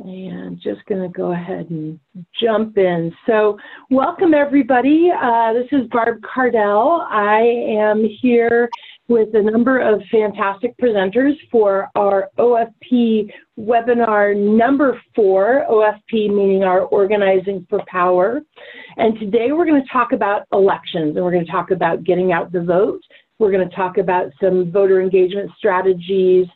And just going to go ahead and jump in. So welcome everybody. This is Barb Cardell. I am here with a number of fantastic presenters for our OFP webinar number 4, OFP meaning our Organizing for Power. And today we're going to talk about elections, and we're going to talk about getting out the vote. We're going to talk about some voter engagement strategies,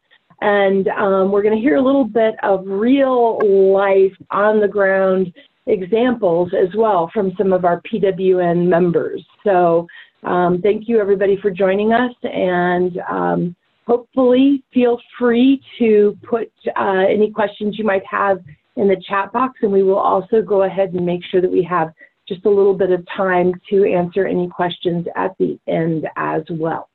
and we're going to hear a little bit of real life on the ground examples as well from some of our PWN members. So thank you everybody for joining us, and hopefully feel free to put any questions you might have in the chat box, and we will also go ahead and make sure that we have just a little bit of time to answer any questions at the end as well.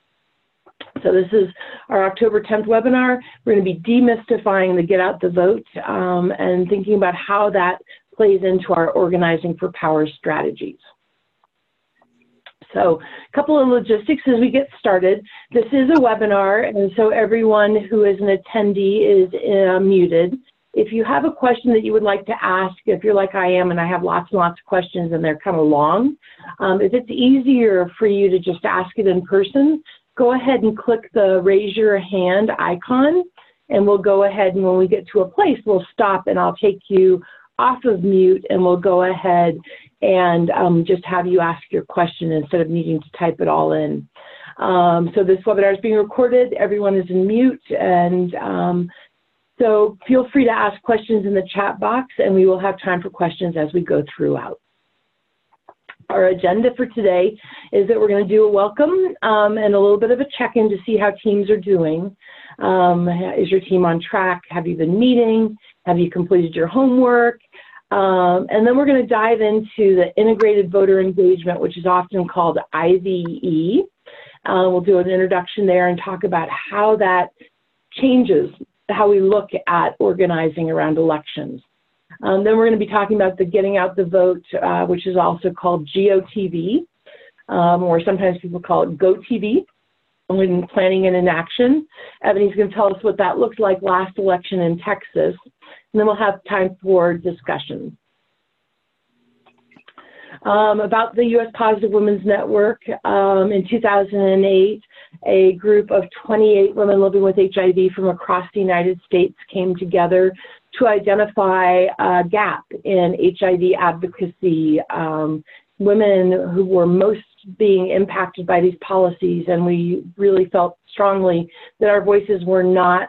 So this is our October 10th webinar. We're going to be demystifying the get out the vote and thinking about how that plays into our Organizing for Power strategies. So a couple of logistics as we get started. This is a webinar, and so everyone who is an attendee is muted. If you have a question that you would like to ask, if you're like I am and I have lots and lots of questions and they're kind of long, if it's easier for you to just ask it in person, go ahead and click the raise your hand icon, and we'll go ahead, and when we get to a place, we'll stop and I'll take you off of mute, and we'll go ahead and just have you ask your question instead of needing to type it all in. So this webinar is being recorded. Everyone is in mute, and so feel free to ask questions in the chat box, and we will have time for questions as we go throughout. Our agenda for today is that we're going to do a welcome and a little bit of a check-in to see how teams are doing. Is your team on track? Have you been meeting? Have you completed your homework? And then we're going to dive into the integrated voter engagement, which is often called IVE. We'll do an introduction there and talk about how that changes how we look at organizing around elections. Then we're going to be talking about the getting out the vote, which is also called GOTV, or sometimes people call it GOTV, when planning and in action. Ebony's going to tell us what that looked like last election in Texas, and then we'll have time for discussion. About the U.S. Positive Women's Network, in 2008, a group of 28 women living with HIV from across the United States came together to identify a gap in HIV advocacy, women who were most being impacted by these policies, and we really felt strongly that our voices were not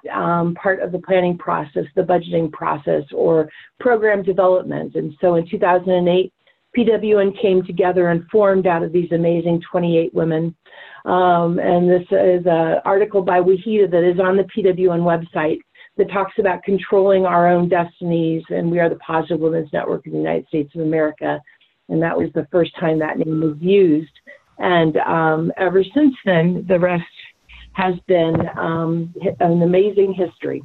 part of the planning process, the budgeting process, or program development. And so in 2008, PWN came together and formed out of these amazing 28 women. And this is an article by Wahida that is on the PWN website that talks about controlling our own destinies, and we are the Positive Women's Network in the United States of America. And that was the first time that name was used. And ever since then, the rest has been an amazing history.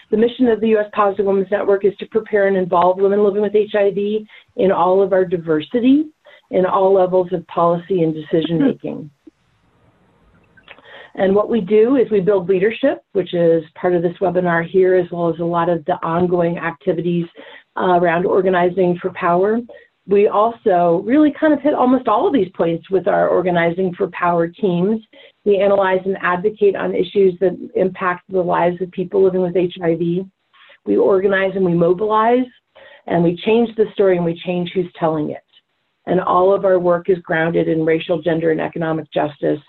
The mission of the U.S. Positive Women's Network is to prepare and involve women living with HIV in all of our diversity, in all levels of policy and decision making. And what we do is we build leadership, which is part of this webinar here, as well as a lot of the ongoing activities around organizing for power. We also really kind of hit almost all of these points with our Organizing for Power teams. We analyze and advocate on issues that impact the lives of people living with HIV. We organize and we mobilize, and we change the story and we change who's telling it. And all of our work is grounded in racial, gender, and economic justice.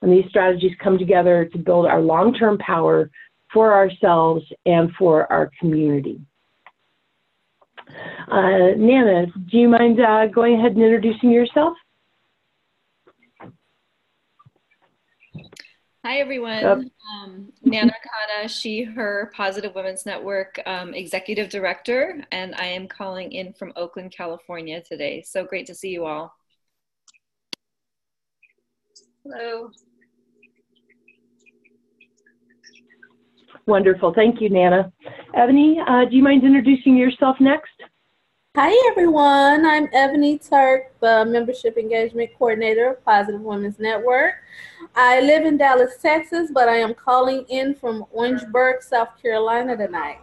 And these strategies come together to build our long-term power for ourselves and for our community. Nana, do you mind going ahead and introducing yourself? Hi, everyone. Nana Kata, she, her Positive Women's Network Executive Director, and I am calling in from Oakland, California today. So great to see you all. Hello. Wonderful. Thank you, Nana. Ebony, do you mind introducing yourself next? Hi, everyone. I'm Ebony Turk, the Membership Engagement Coordinator of Positive Women's Network. I live in Dallas, Texas, but I am calling in from Orangeburg, South Carolina tonight.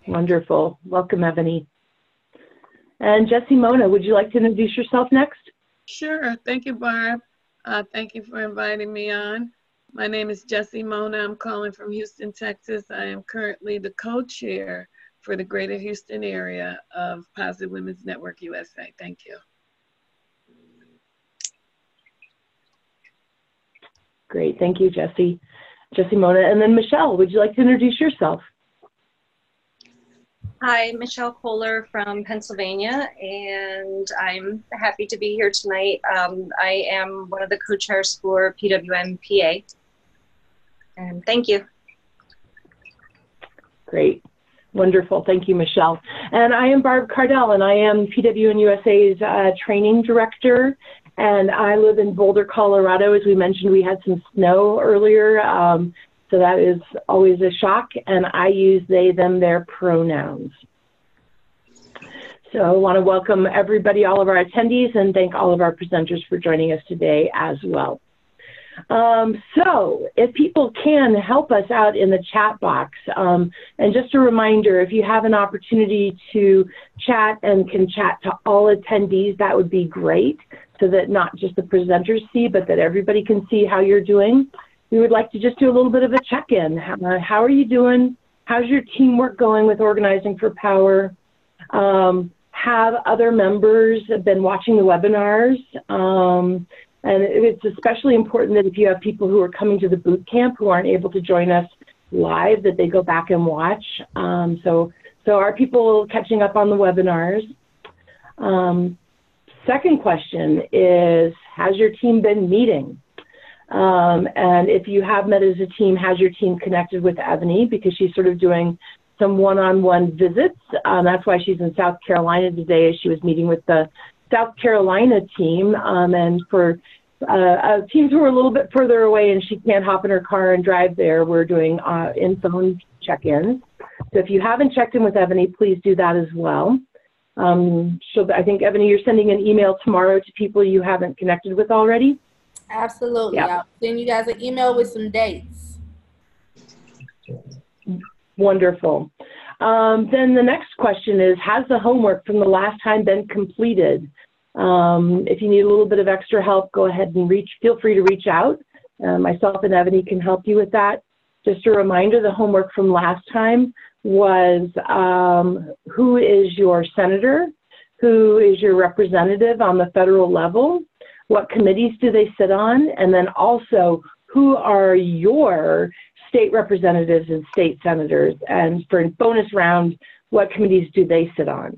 Wonderful. Welcome, Ebony. And Jessie Mona, would you like to introduce yourself next? Sure. Thank you, Barb. Thank you for inviting me on. My name is Jessie Mona. I'm calling from Houston, Texas. I am currently the co-chair for the Greater Houston area of Positive Women's Network USA. Thank you. Great. Thank you, Jessie. Jessie Mona. And then Michelle, would you like to introduce yourself? Hi, Michelle Kohler from Pennsylvania, and I'm happy to be here tonight. I am one of the co-chairs for PWMPA, and thank you. Great. Wonderful. Thank you, Michelle. And I am Barb Cardell, and I am PWN USA's training director, and I live in Boulder, Colorado. As we mentioned, we had some snow earlier, so that is always a shock, and I use they, them, their pronouns. So I want to welcome everybody, all of our attendees, and thank all of our presenters for joining us today as well. So if people can help us out in the chat box, and just a reminder, if you have an opportunity to chat and can chat to all attendees, that would be great, so that not just the presenters see, but that everybody can see how you're doing. We would like to just do a little bit of a check-in. How are you doing? How's your teamwork going with Organizing for Power? Have other members been watching the webinars? And it's especially important that if you have people who are coming to the boot camp who aren't able to join us live, that they go back and watch. So are people catching up on the webinars? Second question is, has your team been meeting? And if you have met as a team, has your team connected with Ebony, because she's sort of doing some one-on-one visits. That's why she's in South Carolina today, as she was meeting with the South Carolina team. And for teams who are a little bit further away and she can't hop in her car and drive there, we're doing in-phone check-ins. So if you haven't checked in with Ebony, please do that as well. So I think, Ebony, you're sending an email tomorrow to people you haven't connected with already? Absolutely. Yep. I'll send you guys an email with some dates. Wonderful. Then the next question is, has the homework from the last time been completed? If you need a little bit of extra help, go ahead and feel free to reach out. Myself and Ebony can help you with that. Just a reminder, the homework from last time was who is your senator, who is your representative on the federal level, what committees do they sit on, and then also who are your state representatives and state senators, and for bonus round, what committees do they sit on?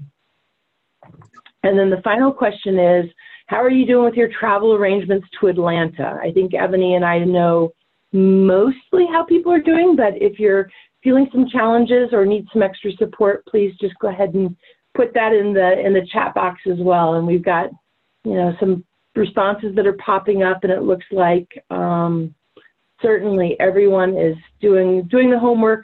And then the final question is, how are you doing with your travel arrangements to Atlanta? I think Ebony and I know mostly how people are doing, but if you're feeling some challenges or need some extra support, please just go ahead and put that in the chat box as well. And we've got, you know, some responses that are popping up, and it looks like certainly everyone is doing the homework,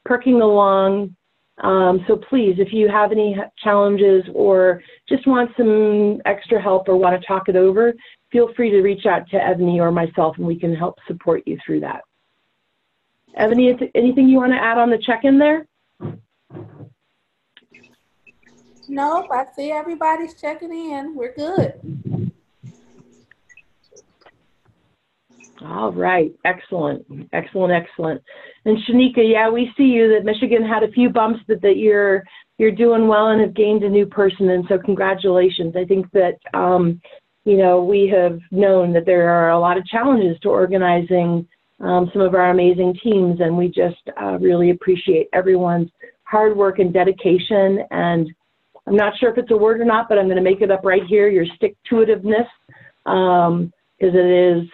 perking along. So please, if you have any challenges or just want some extra help or want to talk it over, feel free to reach out to Ebony or myself, and we can help support you through that. Ebony, anything you want to add on the check-in there? Nope, I see everybody's checking in. We're good. All right, excellent, excellent, excellent. And Shanika, yeah, we see you that Michigan had a few bumps, but that you're doing well and have gained a new person, and so congratulations. I think that you know, we have known that there are a lot of challenges to organizing some of our amazing teams, and we just really appreciate everyone's hard work and dedication. And I'm not sure if it's a word or not, but I'm going to make it up right here, your stick-to-itiveness. Because it is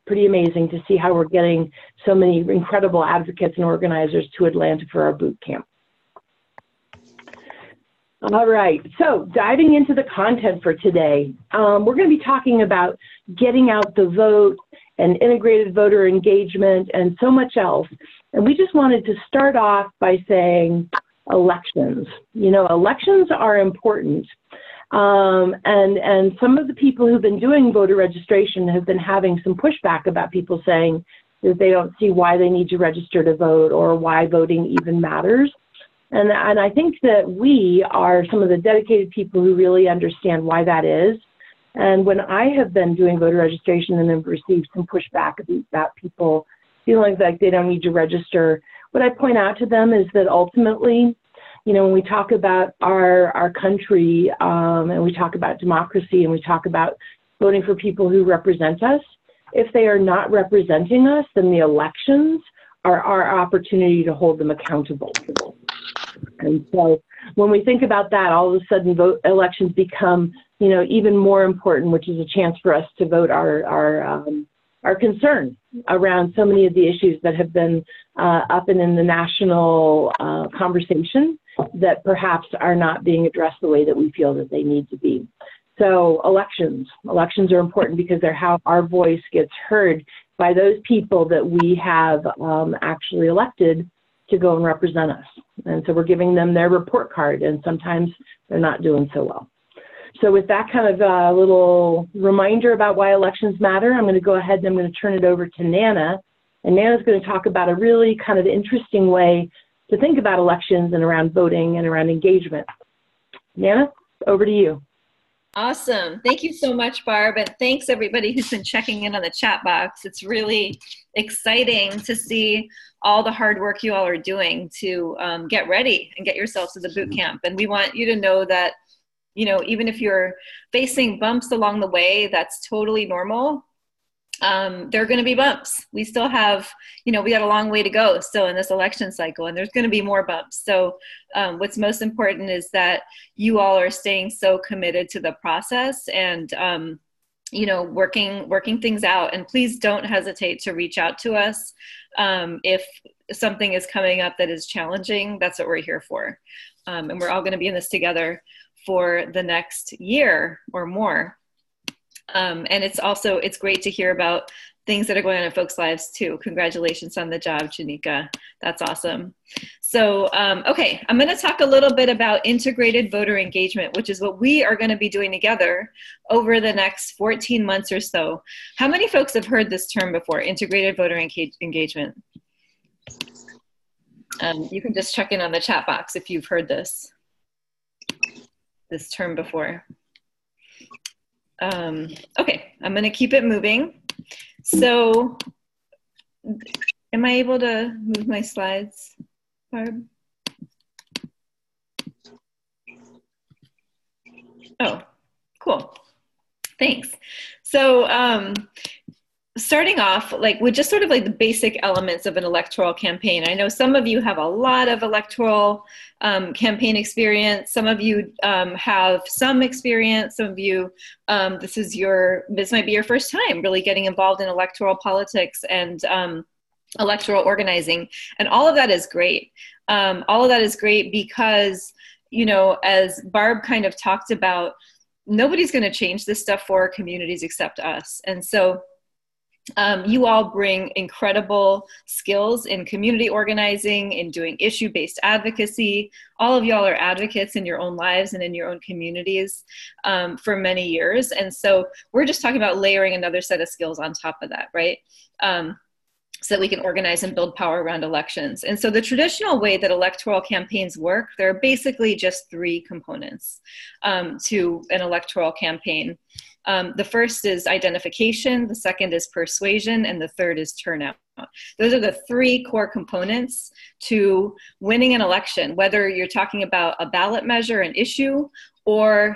pretty amazing to see how we're getting so many incredible advocates and organizers to Atlanta for our boot camp. All right, so diving into the content for today, we're going to be talking about getting out the vote and integrated voter engagement and so much else. And we just wanted to start off by saying elections. You know, elections are important. And some of the people who've been doing voter registration have been having some pushback about people saying that they don't see why they need to register to vote or why voting even matters. And I think that we are some of the dedicated people who really understand why that is. And when I have been doing voter registration and have received some pushback about people feeling like they don't need to register, what I point out to them is that ultimately, you know, when we talk about our country and we talk about democracy and we talk about voting for people who represent us, if they are not representing us, then the elections are our opportunity to hold them accountable. And so when we think about that, all of a sudden elections become, you know, even more important, which is a chance for us to vote our concern around so many of the issues that have been up and in the national conversation that perhaps are not being addressed the way that we feel that they need to be. So elections are important because they're how our voice gets heard by those people that we have actually elected to go and represent us. And so we're giving them their report card, and sometimes they're not doing so well. So with that kind of little reminder about why elections matter, I'm going to go ahead and I'm going to turn it over to Nana. And Nana's going to talk about a really kind of interesting way to think about elections and around voting and around engagement. Nana, over to you. Awesome. Thank you so much, Barb. And thanks everybody who's been checking in on the chat box. It's really exciting to see all the hard work you all are doing to get ready and get yourselves to the boot camp. And we want you to know that, you know, even if you're facing bumps along the way, that's totally normal. There are going to be bumps. We still have, you know, we got a long way to go still in this election cycle, and there's going to be more bumps. So what's most important is that you all are staying so committed to the process and, you know, working things out. And please don't hesitate to reach out to us. If something is coming up that is challenging, that's what we're here for. And we're all going to be in this together for the next year or more. And it's great to hear about things that are going on in folks' lives too. Congratulations on the job, Janika. That's awesome. So, okay, I'm going to talk a little bit about integrated voter engagement, which is what we are going to be doing together over the next 14 months or so. How many folks have heard this term before, integrated voter engagement? You can just check in on the chat box if you've heard this term before. Okay, I'm going to keep it moving. So, am I able to move my slides, Barb? Oh, cool. Thanks. So, starting off like with just sort of like the basic elements of an electoral campaign. I know some of you have a lot of electoral campaign experience. Some of you have some experience. Some of you, this might be your first time really getting involved in electoral politics and electoral organizing. And all of that is great. All of that is great because, you know, as Barb kind of talked about, nobody's going to change this stuff for our communities except us. And so you all bring incredible skills in community organizing, in doing issue-based advocacy. All of y'all are advocates in your own lives and in your own communities for many years. And so we're just talking about layering another set of skills on top of that, right? So that we can organize and build power around elections. And so the traditional way that electoral campaigns work, there are basically just three components to an electoral campaign. The first is identification, the second is persuasion, and the third is turnout. Those are the three core components to winning an election, whether you're talking about a ballot measure, an issue, or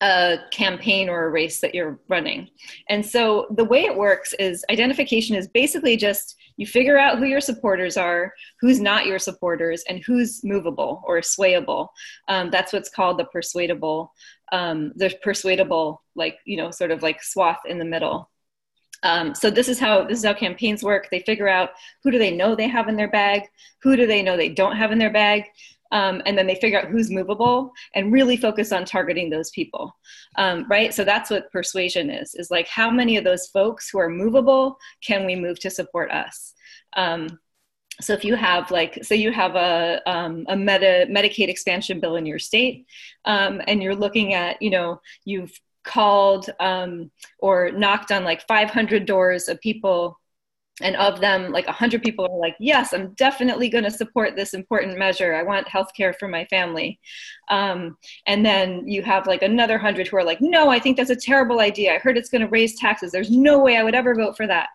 a campaign or a race that you're running. And so the way it works is identification is basically just you figure out who your supporters are, who's not your supporters, and who's movable or swayable. That's what's called the persuadable, like, you know, sort of like swath in the middle. So this is how campaigns work. They figure out who do they know they have in their bag, who do they know they don't have in their bag, and then they figure out who's movable and really focus on targeting those people, right? So that's what persuasion is like how many of those folks who are movable can we move to support us? So if you have say you have a Medicaid expansion bill in your state, and you're looking at, you know, you've called or knocked on like 500 doors of people And of them, like 100 people are like, yes, I'm definitely going to support this important measure. I want healthcare for my family. And then you have like another 100 who are like, no, I think that's a terrible idea. I heard it's going to raise taxes. There's no way I would ever vote for that.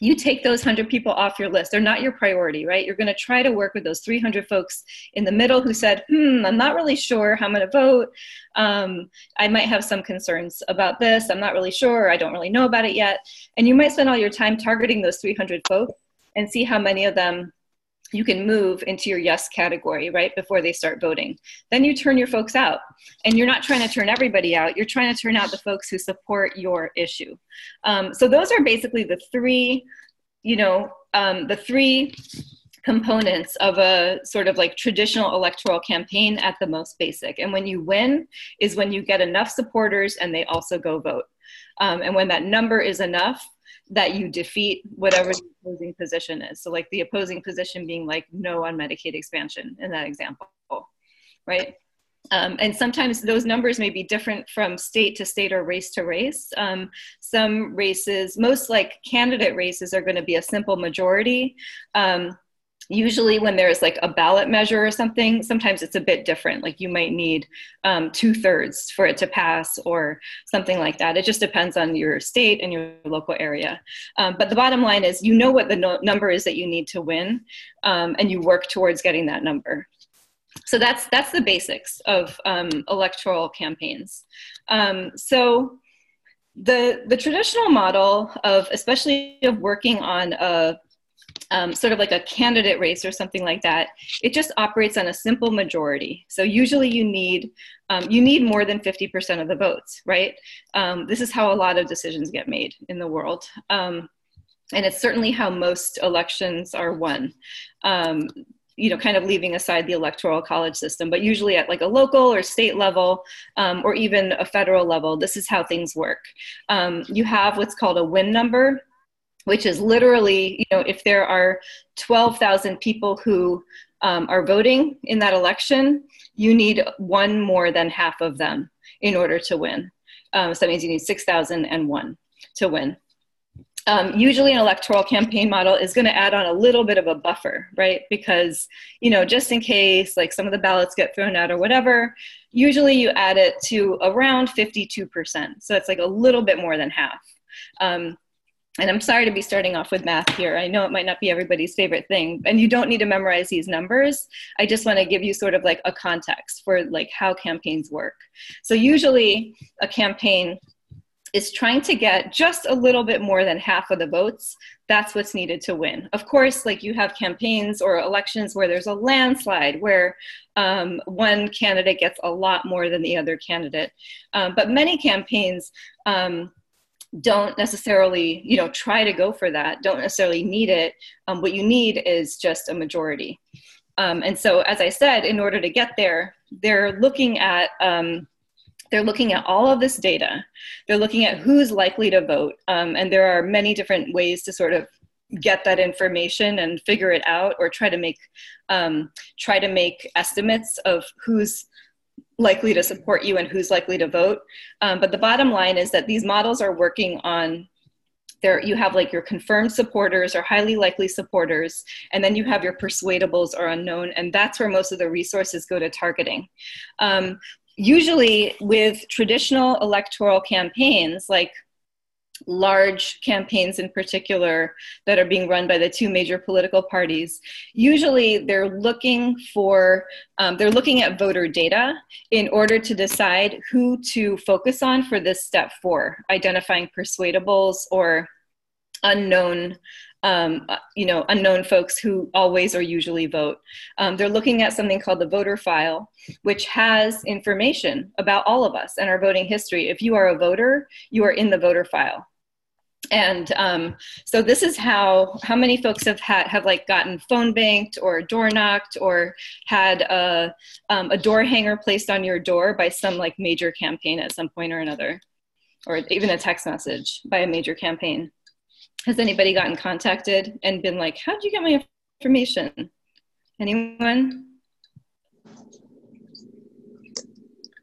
You take those 100 people off your list. They're not your priority, right? You're going to try to work with those 300 folks in the middle who said, I'm not really sure how I'm going to vote. I might have some concerns about this. I'm not really sure. I don't really know about it yet. And you might spend all your time targeting those 300 folks and see how many of them you can move into your yes category, right, before they start voting. Then you turn your folks out. And you're not trying to turn everybody out. You're trying to turn out the folks who support your issue. So those are basically the three, the three components of a sort of like traditional electoral campaign at the most basic. And when you win is when you get enough supporters and they also go vote. And when that number is enough, that you defeat whatever the opposing position is. So like the opposing position being like no on Medicaid expansion in that example, right? And sometimes those numbers may be different from state to state or race to race. Some races, most like candidate races are going to be a simple majority. Usually when there's like a ballot measure or something, sometimes it's a bit different. Like you might need 2/3 for it to pass or something like that. It just depends on your state and your local area. But the bottom line is, you know what the number is that you need to win, and you work towards getting that number. So that's the basics of electoral campaigns. So the traditional model of, especially of working on a sort of like a candidate race or something like that, it just operates on a simple majority. So usually you need more than 50% of the votes, right? This is how a lot of decisions get made in the world. And it's certainly how most elections are won. Kind of leaving aside the electoral college system, but usually at like a local or state level, or even a federal level, this is how things work. You have what's called a win number, which is literally, if there are 12,000 people who are voting in that election, you need one more than half of them in order to win. So that means you need 6,001 to win. Usually an electoral campaign model is going to add on a little bit of a buffer, right? Because, just in case like some of the ballots get thrown out or whatever, usually you add it to around 52%. So that's like a little bit more than half. And I'm sorry to be starting off with math here. I know it might not be everybody's favorite thing, and you don't need to memorize these numbers. I just want to give you sort of like a context for like how campaigns work. So usually a campaign is trying to get just a little bit more than half of the votes. That's what's needed to win. Of course, like you have campaigns or elections where there's a landslide, where one candidate gets a lot more than the other candidate. But many campaigns don't necessarily, try to go for that, don't necessarily need it. What you need is just a majority. And so, as I said, in order to get there, they're looking at all of this data. They're looking at who's likely to vote. And there are many different ways to sort of get that information and figure it out, or try to make estimates of who's likely to support you and who's likely to vote. But the bottom line is that these models are working on you have like your confirmed supporters or highly likely supporters, and then you have your persuadables or unknown, and that's where most of the resources go to targeting. Usually with traditional electoral campaigns, like large campaigns in particular that are being run by the two major political parties, usually they're looking at voter data in order to decide who to focus on for this step 4, identifying persuadables or unknown folks who always or usually vote. They're looking at something called the voter file, which has information about all of us and our voting history. If you are a voter, you are in the voter file. And so this is how many folks have like gotten phone banked or door knocked or had a door hanger placed on your door by some like major campaign at some point or another, or even a text message by a major campaign. Has anybody gotten contacted and been like, how'd you get my information? Anyone?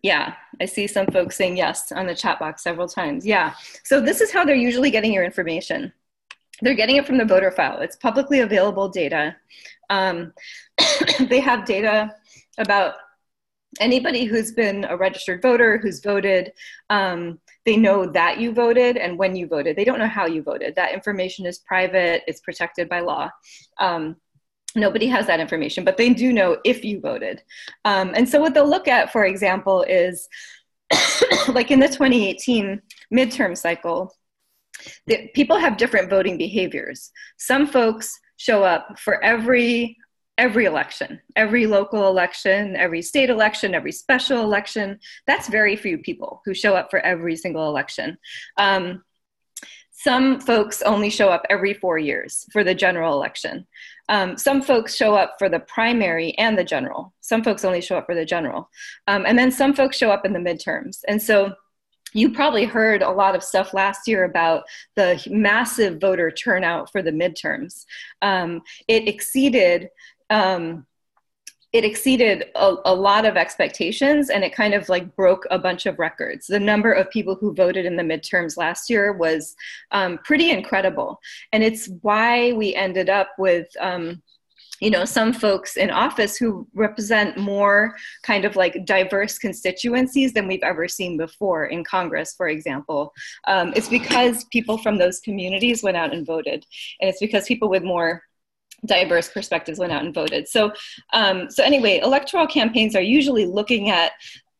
Yeah, I see some folks saying yes on the chat box several times. Yeah, so this is how they're usually getting your information. they're getting it from the voter file. It's publicly available data. They have data about anybody who's been a registered voter, who's voted. They know that you voted and when you voted. They don't know how you voted. That information is private. It's protected by law. Nobody has that information, but they do know if you voted. And so what they'll look at, for example, is like in the 2018 midterm cycle, people have different voting behaviors. Some folks show up for every election, every local election, every state election, every special election. That's very few people who show up for every single election. Some folks only show up every 4 years for the general election. Some folks show up for the primary and the general. Some folks only show up for the general. And then some folks show up in the midterms. And so you probably heard a lot of stuff last year about the massive voter turnout for the midterms. It exceeded a lot of expectations, and it kind of like broke a bunch of records. The number of people who voted in the midterms last year was pretty incredible. And it's why we ended up with some folks in office who represent more kind of like diverse constituencies than we've ever seen before in Congress, for example. It's because people from those communities went out and voted. And it's because people with more diverse perspectives went out and voted. So anyway, electoral campaigns are usually looking at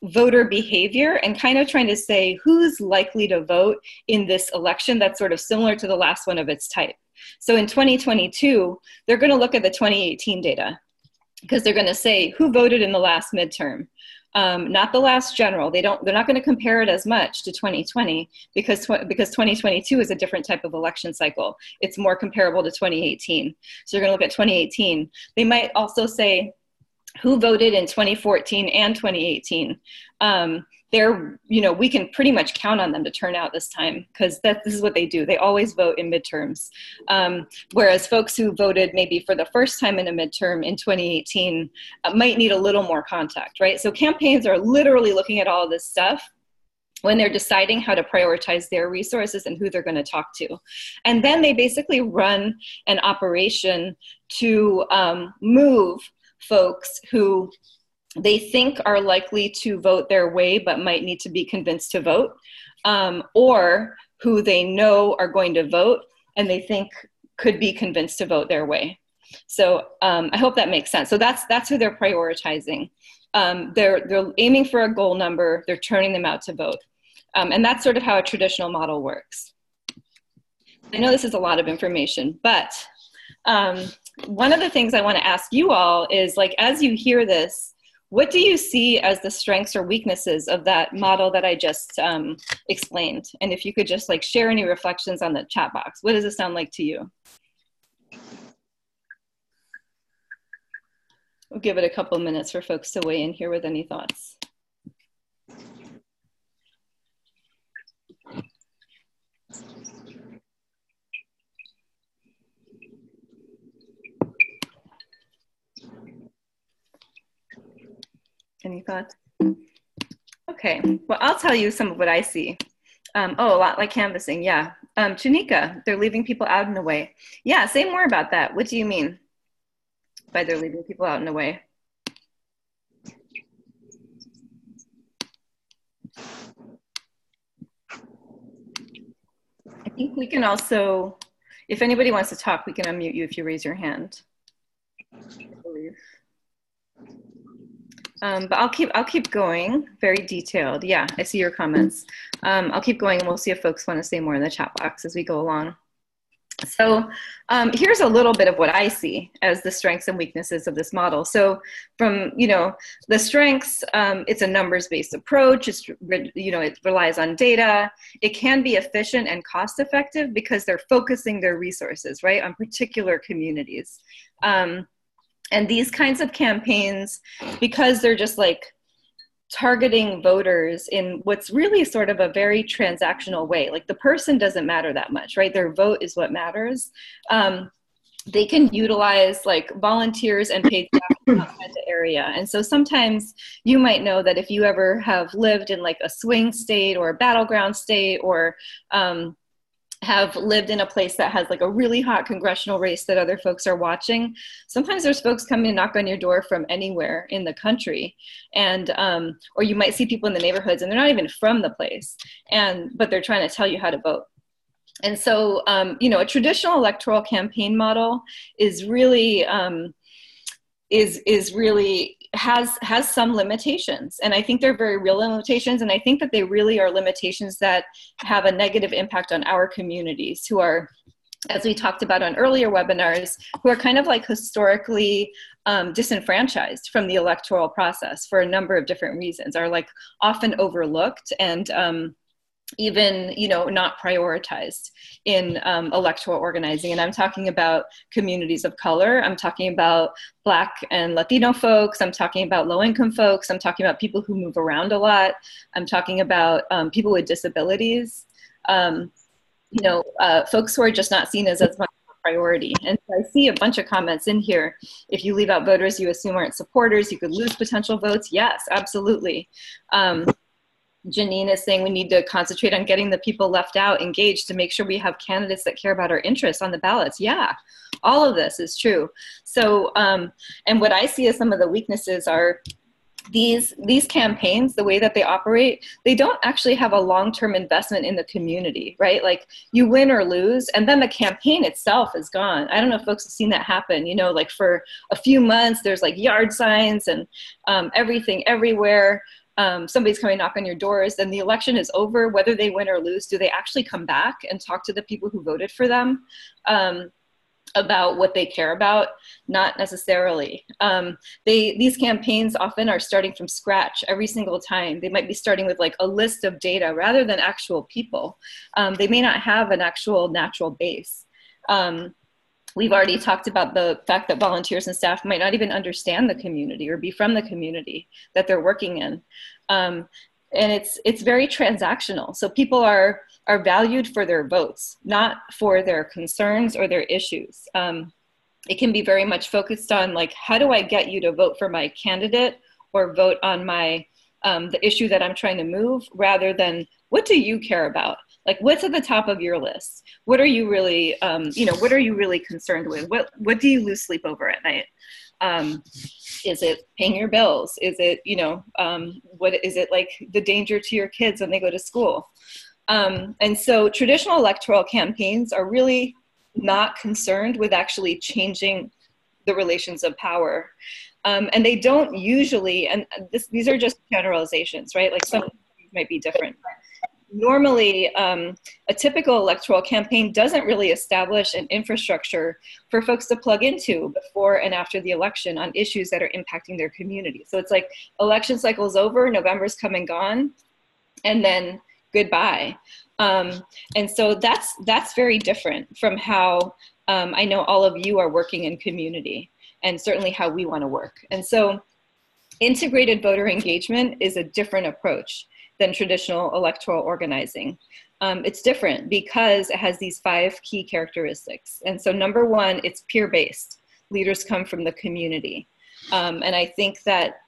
voter behavior and kind of trying to say who's likely to vote in this election that's sort of similar to the last one of its type. So in 2022, they're going to look at the 2018 data because they're going to say who voted in the last midterm, not the last general. They're not going to compare it as much to 2020 because 2022 is a different type of election cycle. It's more comparable to 2018. So they're going to look at 2018. They might also say who voted in 2014 and 2018. We can pretty much count on them to turn out this time because this is what they do. They always vote in midterms. Whereas folks who voted maybe for the first time in a midterm in 2018 might need a little more contact, right? So campaigns are literally looking at all of this stuff when they're deciding how to prioritize their resources and who they're going to talk to. And then they basically run an operation to move folks who they think are likely to vote their way but might need to be convinced to vote, or who they know are going to vote and they think could be convinced to vote their way. So I hope that makes sense. So that's who they're prioritizing. They're aiming for a goal number, they're turning them out to vote. And that's sort of how a traditional model works. I know this is a lot of information, but one of the things I want to ask you all is, like, as you hear this, what do you see as the strengths or weaknesses of that model that I just explained? And if you could just like share any reflections on the chat box, what does it sound like to you? We'll give it a couple minutes for folks to weigh in here with any thoughts. Any thoughts? Okay, well, I'll tell you some of what I see. A lot like canvassing, yeah. Chanika, they're leaving people out and away. Yeah, say more about that. What do you mean by they're leaving people out and away? I think we can also, if anybody wants to talk, we can unmute you if you raise your hand, I believe. But I'll keep going, very detailed. Yeah, I see your comments. I'll keep going and we'll see if folks want to say more in the chat box as we go along. So here's a little bit of what I see as the strengths and weaknesses of this model. So from, the strengths, it's a numbers-based approach. It relies on data. It can be efficient and cost-effective because they're focusing their resources, right, on particular communities. And these kinds of campaigns, because they're just like targeting voters in what's really sort of a very transactional way, like the person doesn't matter that much, right? Their vote is what matters. They can utilize like volunteers and paid staff outside the area. And so sometimes you might know that if you ever have lived in like a swing state or a battleground state or have lived in a place that has like a really hot congressional race that other folks are watching, sometimes there's folks coming and knock on your door from anywhere in the country. And, or you might see people in the neighborhoods and they're not even from the place, but they're trying to tell you how to vote. And so, you know, a traditional electoral campaign model is really, has some limitations. And I think they're very real limitations. And I think that they really are limitations that have a negative impact on our communities who are, as we talked about on earlier webinars, who are kind of like historically disenfranchised from the electoral process for a number of different reasons, are like often overlooked and even, you know, not prioritized in electoral organizing. And I'm talking about communities of color. I'm talking about Black and Latino folks. I'm talking about low-income folks. I'm talking about people who move around a lot. I'm talking about people with disabilities. You know, folks who are just not seen as much of a priority. And so I see a bunch of comments in here. If you leave out voters you assume aren't supporters, you could lose potential votes. Yes, absolutely. Janine is saying we need to concentrate on getting the people left out engaged to make sure we have candidates that care about our interests on the ballots. Yeah, all of this is true. So, and what I see as some of the weaknesses are these campaigns, the way that they operate, they don't actually have a long-term investment in the community, right? Like you win or lose, and then the campaign itself is gone. I don't know if folks have seen that happen, you know, like for a few months, there's like yard signs and everything everywhere. Somebody's coming knock on your doors, then the election is over, whether they win or lose. Do they actually come back and talk to the people who voted for them about what they care about? Not necessarily. These campaigns often are starting from scratch every single time. They might be starting with like a list of data rather than actual people. They may not have an actual natural base. We've already talked about the fact that volunteers and staff might not even understand the community or be from the community that they're working in. And it's very transactional. So people are valued for their votes, not for their concerns or their issues. It can be very much focused on like, how do I get you to vote for my candidate or vote on my the issue that I'm trying to move, rather than what do you care about? Like, what's at the top of your list? What are you really, you know, what are you really concerned with? What do you lose sleep over at night? Is it paying your bills? Is it, you know, what is it like the danger to your kids when they go to school? And so traditional electoral campaigns are really not concerned with actually changing the relations of power. And they don't usually, and these are just generalizations, right? Like some might be different. Normally, a typical electoral campaign doesn't really establish an infrastructure for folks to plug into before and after the election on issues that are impacting their community. So it's like election cycle's over, November's come and gone, and then goodbye. And so that's very different from how I know all of you are working in community, and certainly how we want to work. And so integrated voter engagement is a different approach than traditional electoral organizing. It's different because it has these 5 key characteristics. And so number 1, it's peer-based. Leaders come from the community. And I think that,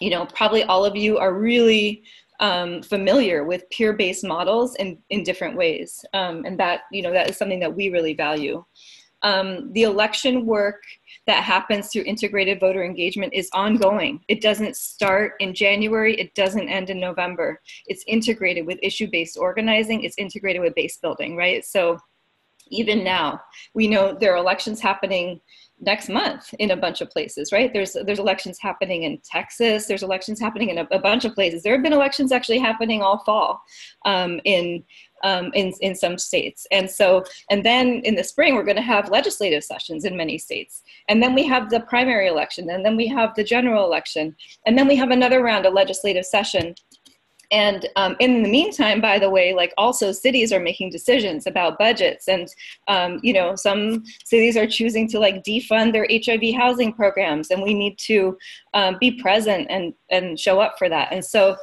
you know, probably all of you are really familiar with peer-based models in different ways. And that, you know, that is something that we really value. The election work that happens through integrated voter engagement is ongoing. It doesn't start in January. It doesn't end in November. It's integrated with issue-based organizing. It's integrated with base building, right? So even now, we know there are elections happening next month in a bunch of places, right? There's elections happening in Texas. There's elections happening in a bunch of places. There have been elections actually happening all fall in some states. And so, and then in the spring, we're going to have legislative sessions in many states. And then we have the primary election, and then we have the general election, and then we have another round of legislative session. And in the meantime, by the way, like also cities are making decisions about budgets, and you know, some cities are choosing to like defund their HIV housing programs, and we need to be present and show up for that. And so,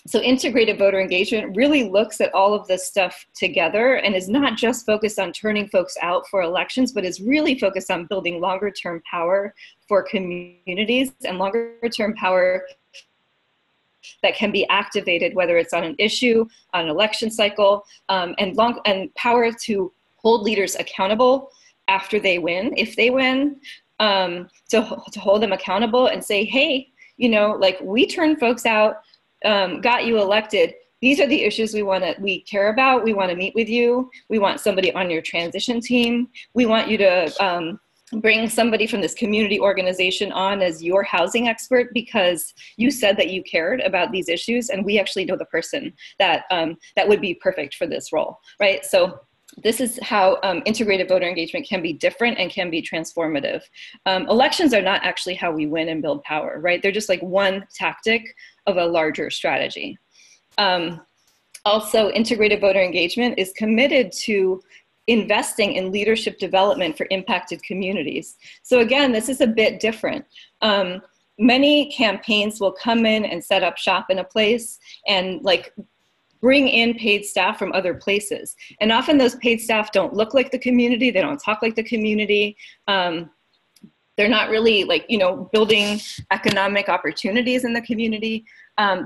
so integrated voter engagement really looks at all of this stuff together and is not just focused on turning folks out for elections, but is really focused on building longer term power for communities and longer term power that can be activated, whether it's on an issue, on an election cycle, and power to hold leaders accountable after they win, if they win, to hold them accountable and say, hey, you know, like, we turned folks out, got you elected. These are the issues we care about. We want to meet with you. We want somebody on your transition team. We want you to bring somebody from this community organization on as your housing expert, because you said that you cared about these issues, and we actually know the person that that would be perfect for this role, right? So this is how integrated voter engagement can be different and can be transformative. Elections are not actually how we win and build power, right? They're just like one tactic of a larger strategy. Also, integrated voter engagement is committed to investing in leadership development for impacted communities. So again, this is a bit different. Many campaigns will come in and set up shop in a place and like bring in paid staff from other places. And often those paid staff don't look like the community, they don't talk like the community. They're not really like, you know, building economic opportunities in the community.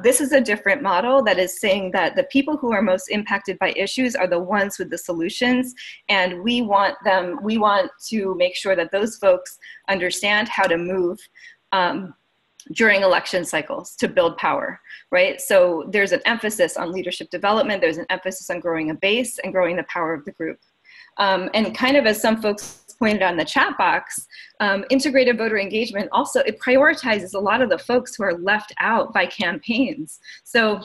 This is a different model that is saying that the people who are most impacted by issues are the ones with the solutions. And we want to make sure that those folks understand how to move during election cycles to build power, right? So there's an emphasis on leadership development. There's an emphasis on growing a base and growing the power of the group. And kind of as some folks pointed out in the chat box, integrated voter engagement also, it prioritizes a lot of the folks who are left out by campaigns. So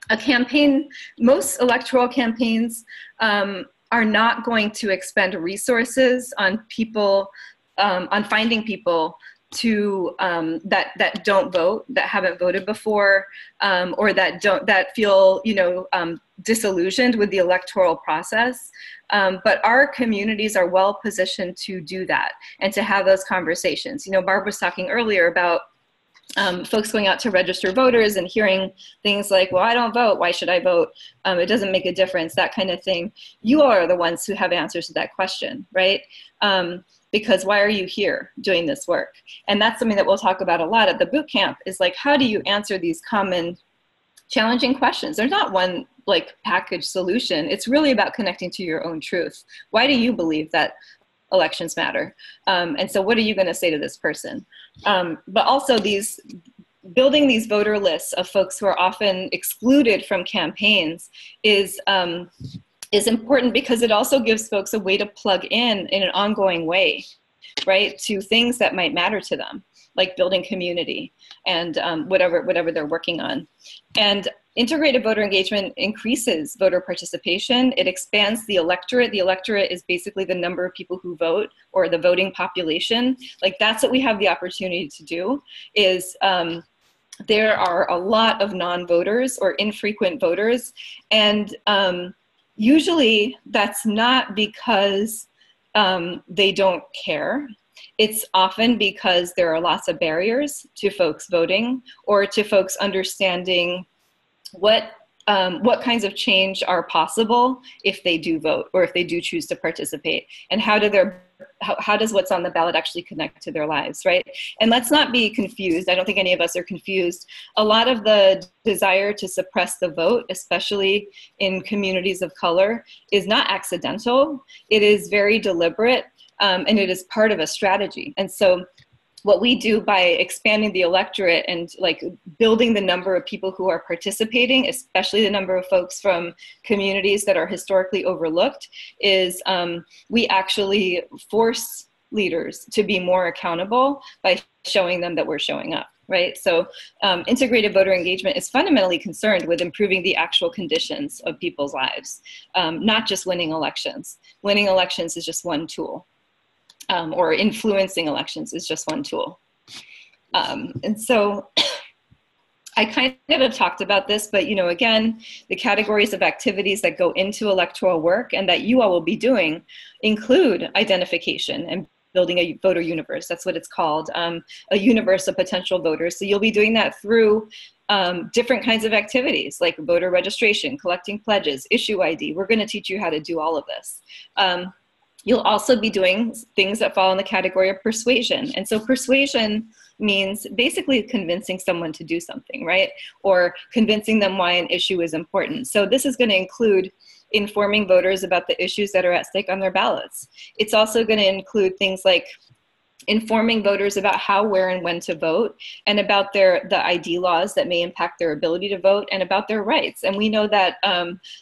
a campaign, most electoral campaigns are not going to expend resources on people, on finding people to that don't vote, that haven't voted before, or that feel, you know, disillusioned with the electoral process. But our communities are well positioned to do that and to have those conversations. You know, Barb was talking earlier about folks going out to register voters and hearing things like, well, I don't vote, why should I vote? It doesn't make a difference, that kind of thing. You all are the ones who have answers to that question, right? Because why are you here doing this work? And that's something that we'll talk about a lot at the boot camp, is like, how do you answer these common challenging questions? There's not one like package solution. It's really about connecting to your own truth. Why do you believe that elections matter? And so what are you going to say to this person? But also building these voter lists of folks who are often excluded from campaigns is important, because it also gives folks a way to plug in an ongoing way, right, to things that might matter to them, like building community and whatever they're working on. And integrated voter engagement increases voter participation. It expands the electorate. The electorate is basically the number of people who vote, or the voting population. Like, that's what we have the opportunity to do, is there are a lot of non-voters or infrequent voters. And usually that's not because they don't care. It's often because there are lots of barriers to folks voting, or to folks understanding what kinds of change are possible if they do vote, or if they do choose to participate, and how does what's on the ballot actually connect to their lives, right? And let's not be confused. I don't think any of us are confused. A lot of the desire to suppress the vote, especially in communities of color, is not accidental. It is very deliberate, and it is part of a strategy. And so what we do by expanding the electorate and like building the number of people who are participating, especially the number of folks from communities that are historically overlooked, is we actually force leaders to be more accountable by showing them that we're showing up, right? So integrated voter engagement is fundamentally concerned with improving the actual conditions of people's lives, not just winning elections. Winning elections is just one tool. Or influencing elections is just one tool. And so I kind of have talked about this, but, you know, again, the categories of activities that go into electoral work and that you all will be doing include identification and building a voter universe. That's what it's called, a universe of potential voters. So you'll be doing that through different kinds of activities like voter registration, collecting pledges, issue ID. We're going to teach you how to do all of this. You'll also be doing things that fall in the category of persuasion. And so persuasion means basically convincing someone to do something, right? Or convincing them why an issue is important. So this is going to include informing voters about the issues that are at stake on their ballots. It's also going to include things like informing voters about how, where, and when to vote, and about the ID laws that may impact their ability to vote, and about their rights. And we know that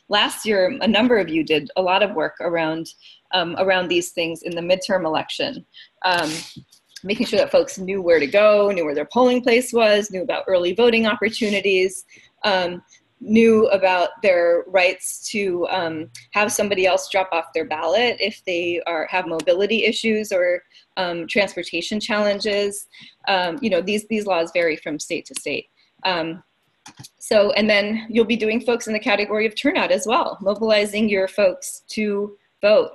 last year, a number of you did a lot of work around these things in the midterm election, making sure that folks knew where to go, knew where their polling place was, knew about early voting opportunities, knew about their rights to have somebody else drop off their ballot if they have mobility issues or transportation challenges. You know, these laws vary from state to state. So, and then you'll be doing folks in the category of turnout as well, mobilizing your folks to vote,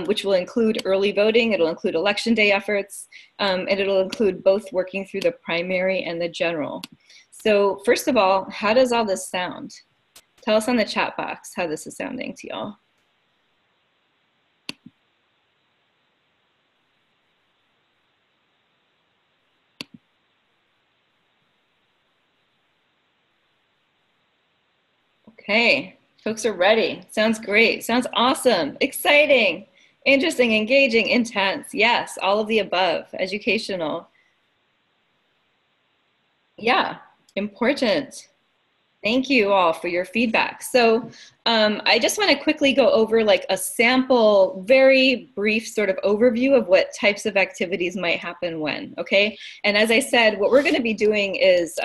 which will include early voting, it'll include election day efforts, and it'll include both working through the primary and the general. So first of all, how does all this sound? Tell us on the chat box how this is sounding to y'all. Okay, folks are ready. Sounds great. Sounds awesome. Exciting, interesting, engaging, intense. Yes, all of the above. Educational. Yeah, important. Thank you all for your feedback. So I just want to quickly go over like a sample, very brief sort of overview of what types of activities might happen when, okay? And as I said, what we're going to be doing is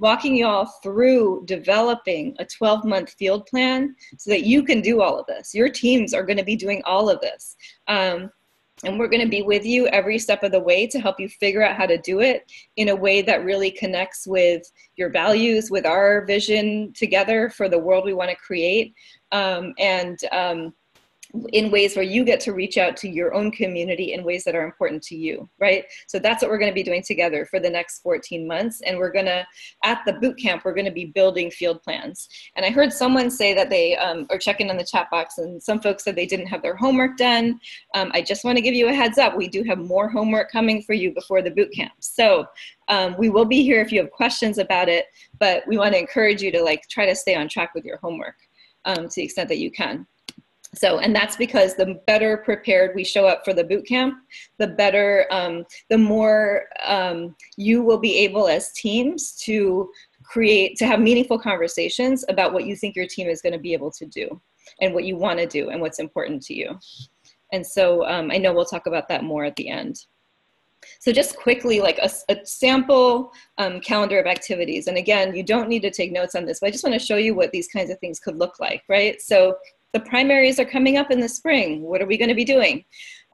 walking you all through developing a 12-month field plan so that you can do all of this. Your teams are going to be doing all of this. And we're going to be with you every step of the way to help you figure out how to do it in a way that really connects with your values, with our vision together for the world we want to create, and in ways where you get to reach out to your own community in ways that are important to you, right? So that's what we're going to be doing together for the next 14 months. And we're going to, at the boot camp, we're going to be building field plans. And I heard someone say that they are checking on the chat box, and some folks said they didn't have their homework done. I just want to give you a heads up. We do have more homework coming for you before the boot camp. So we will be here if you have questions about it, but we want to encourage you to like try to stay on track with your homework to the extent that you can. So, and that's because the better prepared we show up for the boot camp, the better, the more you will be able as teams to have meaningful conversations about what you think your team is going to be able to do and what you want to do and what's important to you. And so I know we'll talk about that more at the end. So just quickly, like a sample calendar of activities. And again, you don't need to take notes on this, but I just want to show you what these kinds of things could look like, right? So the primaries are coming up in the spring. What are we going to be doing?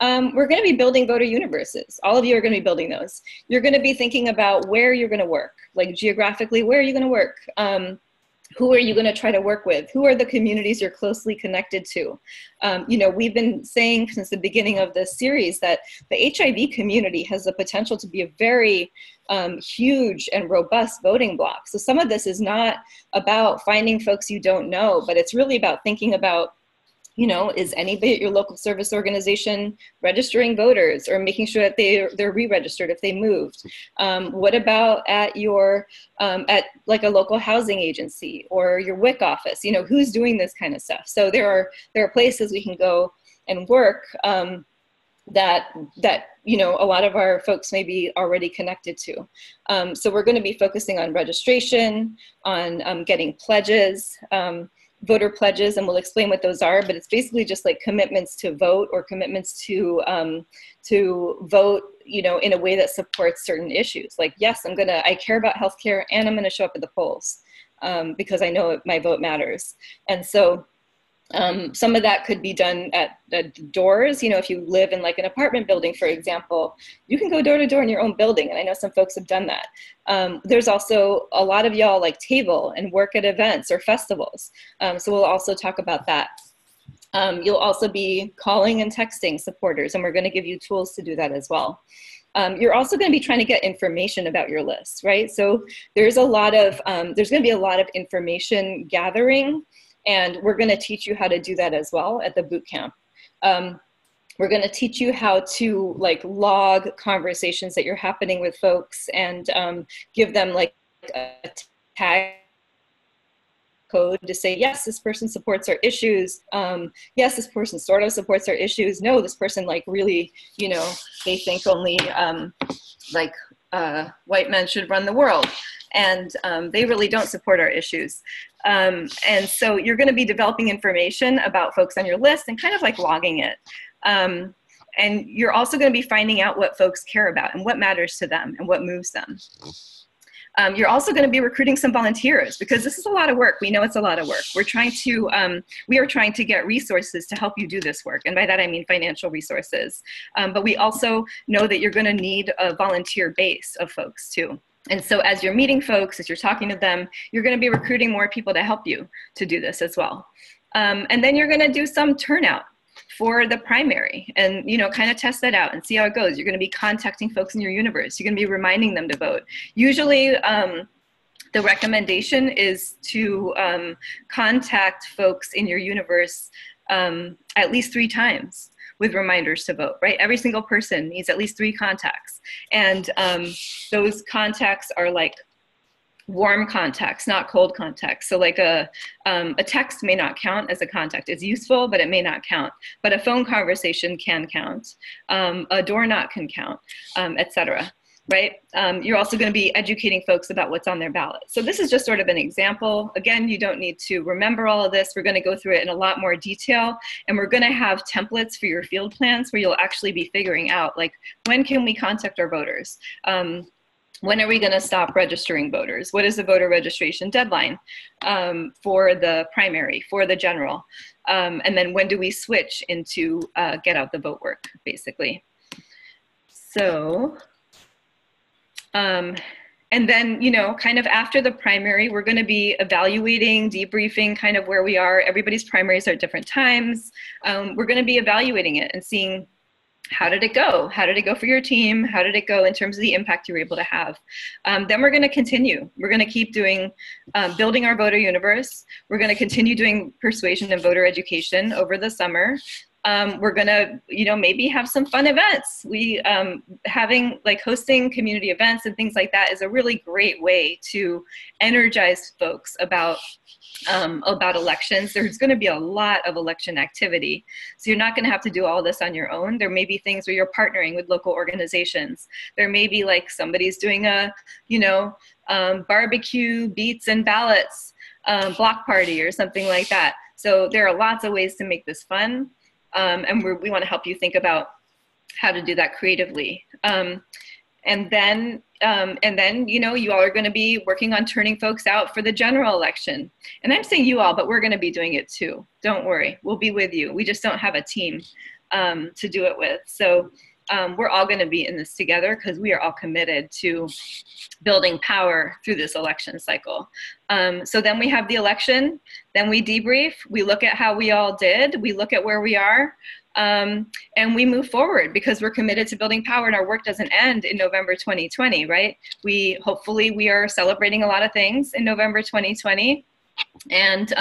We're going to be building voter universes. All of you are going to be building those. You're going to be thinking about where you're going to work, like geographically, where are you going to work? Who are you going to try to work with? Who are the communities you're closely connected to? You know, we've been saying since the beginning of this series that the HIV community has the potential to be a very huge and robust voting bloc. So some of this is not about finding folks you don't know, but it's really about thinking about, you know, is anybody at your local service organization registering voters or making sure that they're re-registered if they moved? What about at your, at like a local housing agency or your WIC office? You know, who's doing this kind of stuff? So there are places we can go and work that you know, a lot of our folks may be already connected to. So we're going to be focusing on registration, on getting pledges, voter pledges, and we'll explain what those are, but it's basically just like commitments to vote or commitments to vote, you know, in a way that supports certain issues. Like, yes, I care about healthcare and I'm gonna show up at the polls because I know my vote matters. And so some of that could be done at the doors. You know, if you live in like an apartment building, for example, you can go door to door in your own building. And I know some folks have done that. There's also a lot of y'all like table and work at events or festivals. So we'll also talk about that. You'll also be calling and texting supporters, and we're going to give you tools to do that as well. You're also going to be trying to get information about your list, right? So there's going to be a lot of information gathering, and we're going to teach you how to do that as well at the boot camp. We're going to teach you how to like log conversations that you're happening with folks and give them like a tag code to say, yes, this person supports our issues. Yes, this person sort of supports our issues. No, this person like really, you know, they think only white men should run the world. And they really don't support our issues. And so you're going to be developing information about folks on your list and kind of like logging it. And you're also going to be finding out what folks care about and what matters to them and what moves them. You're also going to be recruiting some volunteers because this is a lot of work. We know it's a lot of work. We are trying to get resources to help you do this work. And by that, I mean financial resources. But we also know that you're going to need a volunteer base of folks too. And so as you're meeting folks, as you're talking to them, you're going to be recruiting more people to help you to do this as well. And then you're going to do some turnout for the primary and, you know, kind of test that out and see how it goes. You're going to be contacting folks in your universe. You're going to be reminding them to vote. Usually the recommendation is to contact folks in your universe at least 3 times with reminders to vote, right? Every single person needs at least 3 contacts. And those contacts are like warm contacts, not cold contacts. So like a text may not count as a contact. It's useful, but it may not count. But a phone conversation can count. A door knock can count, etc. Right? You're also going to be educating folks about what's on their ballot. So this is just sort of an example. Again, you don't need to remember all of this. We're going to go through it in a lot more detail. And we're going to have templates for your field plans where you'll actually be figuring out, like, when can we contact our voters? When are we going to stop registering voters? What is the voter registration deadline for the primary, for the general? And then when do we switch into get out the vote work, basically? So, and then, you know, kind of after the primary, we're going to be evaluating, debriefing kind of where we are. Everybody's primaries are at different times. We're going to be evaluating it and seeing, how did it go? How did it go for your team? How did it go in terms of the impact you were able to have? Then we're going to continue. We're going to keep doing, building our voter universe. We're going to continue doing persuasion and voter education over the summer. We're going to, you know, maybe have some fun events. Having like hosting community events and things like that is a really great way to energize folks about elections. There's going to be a lot of election activity. So you're not going to have to do all this on your own. There may be things where you're partnering with local organizations. There may be like somebody's doing a, you know, barbecue, beats and ballots, block party or something like that. So there are lots of ways to make this fun. And we want to help you think about how to do that creatively. And then, you know, you all are going to be working on turning folks out for the general election. And I'm saying you all, but we're going to be doing it too. Don't worry, we'll be with you. We just don't have a team to do it with. So we're all going to be in this together because we are all committed to building power through this election cycle. So then we have the election, then we debrief, we look at how we all did, we look at where we are, and we move forward because we're committed to building power and our work doesn't end in November 2020, right? Hopefully we are celebrating a lot of things in November 2020. And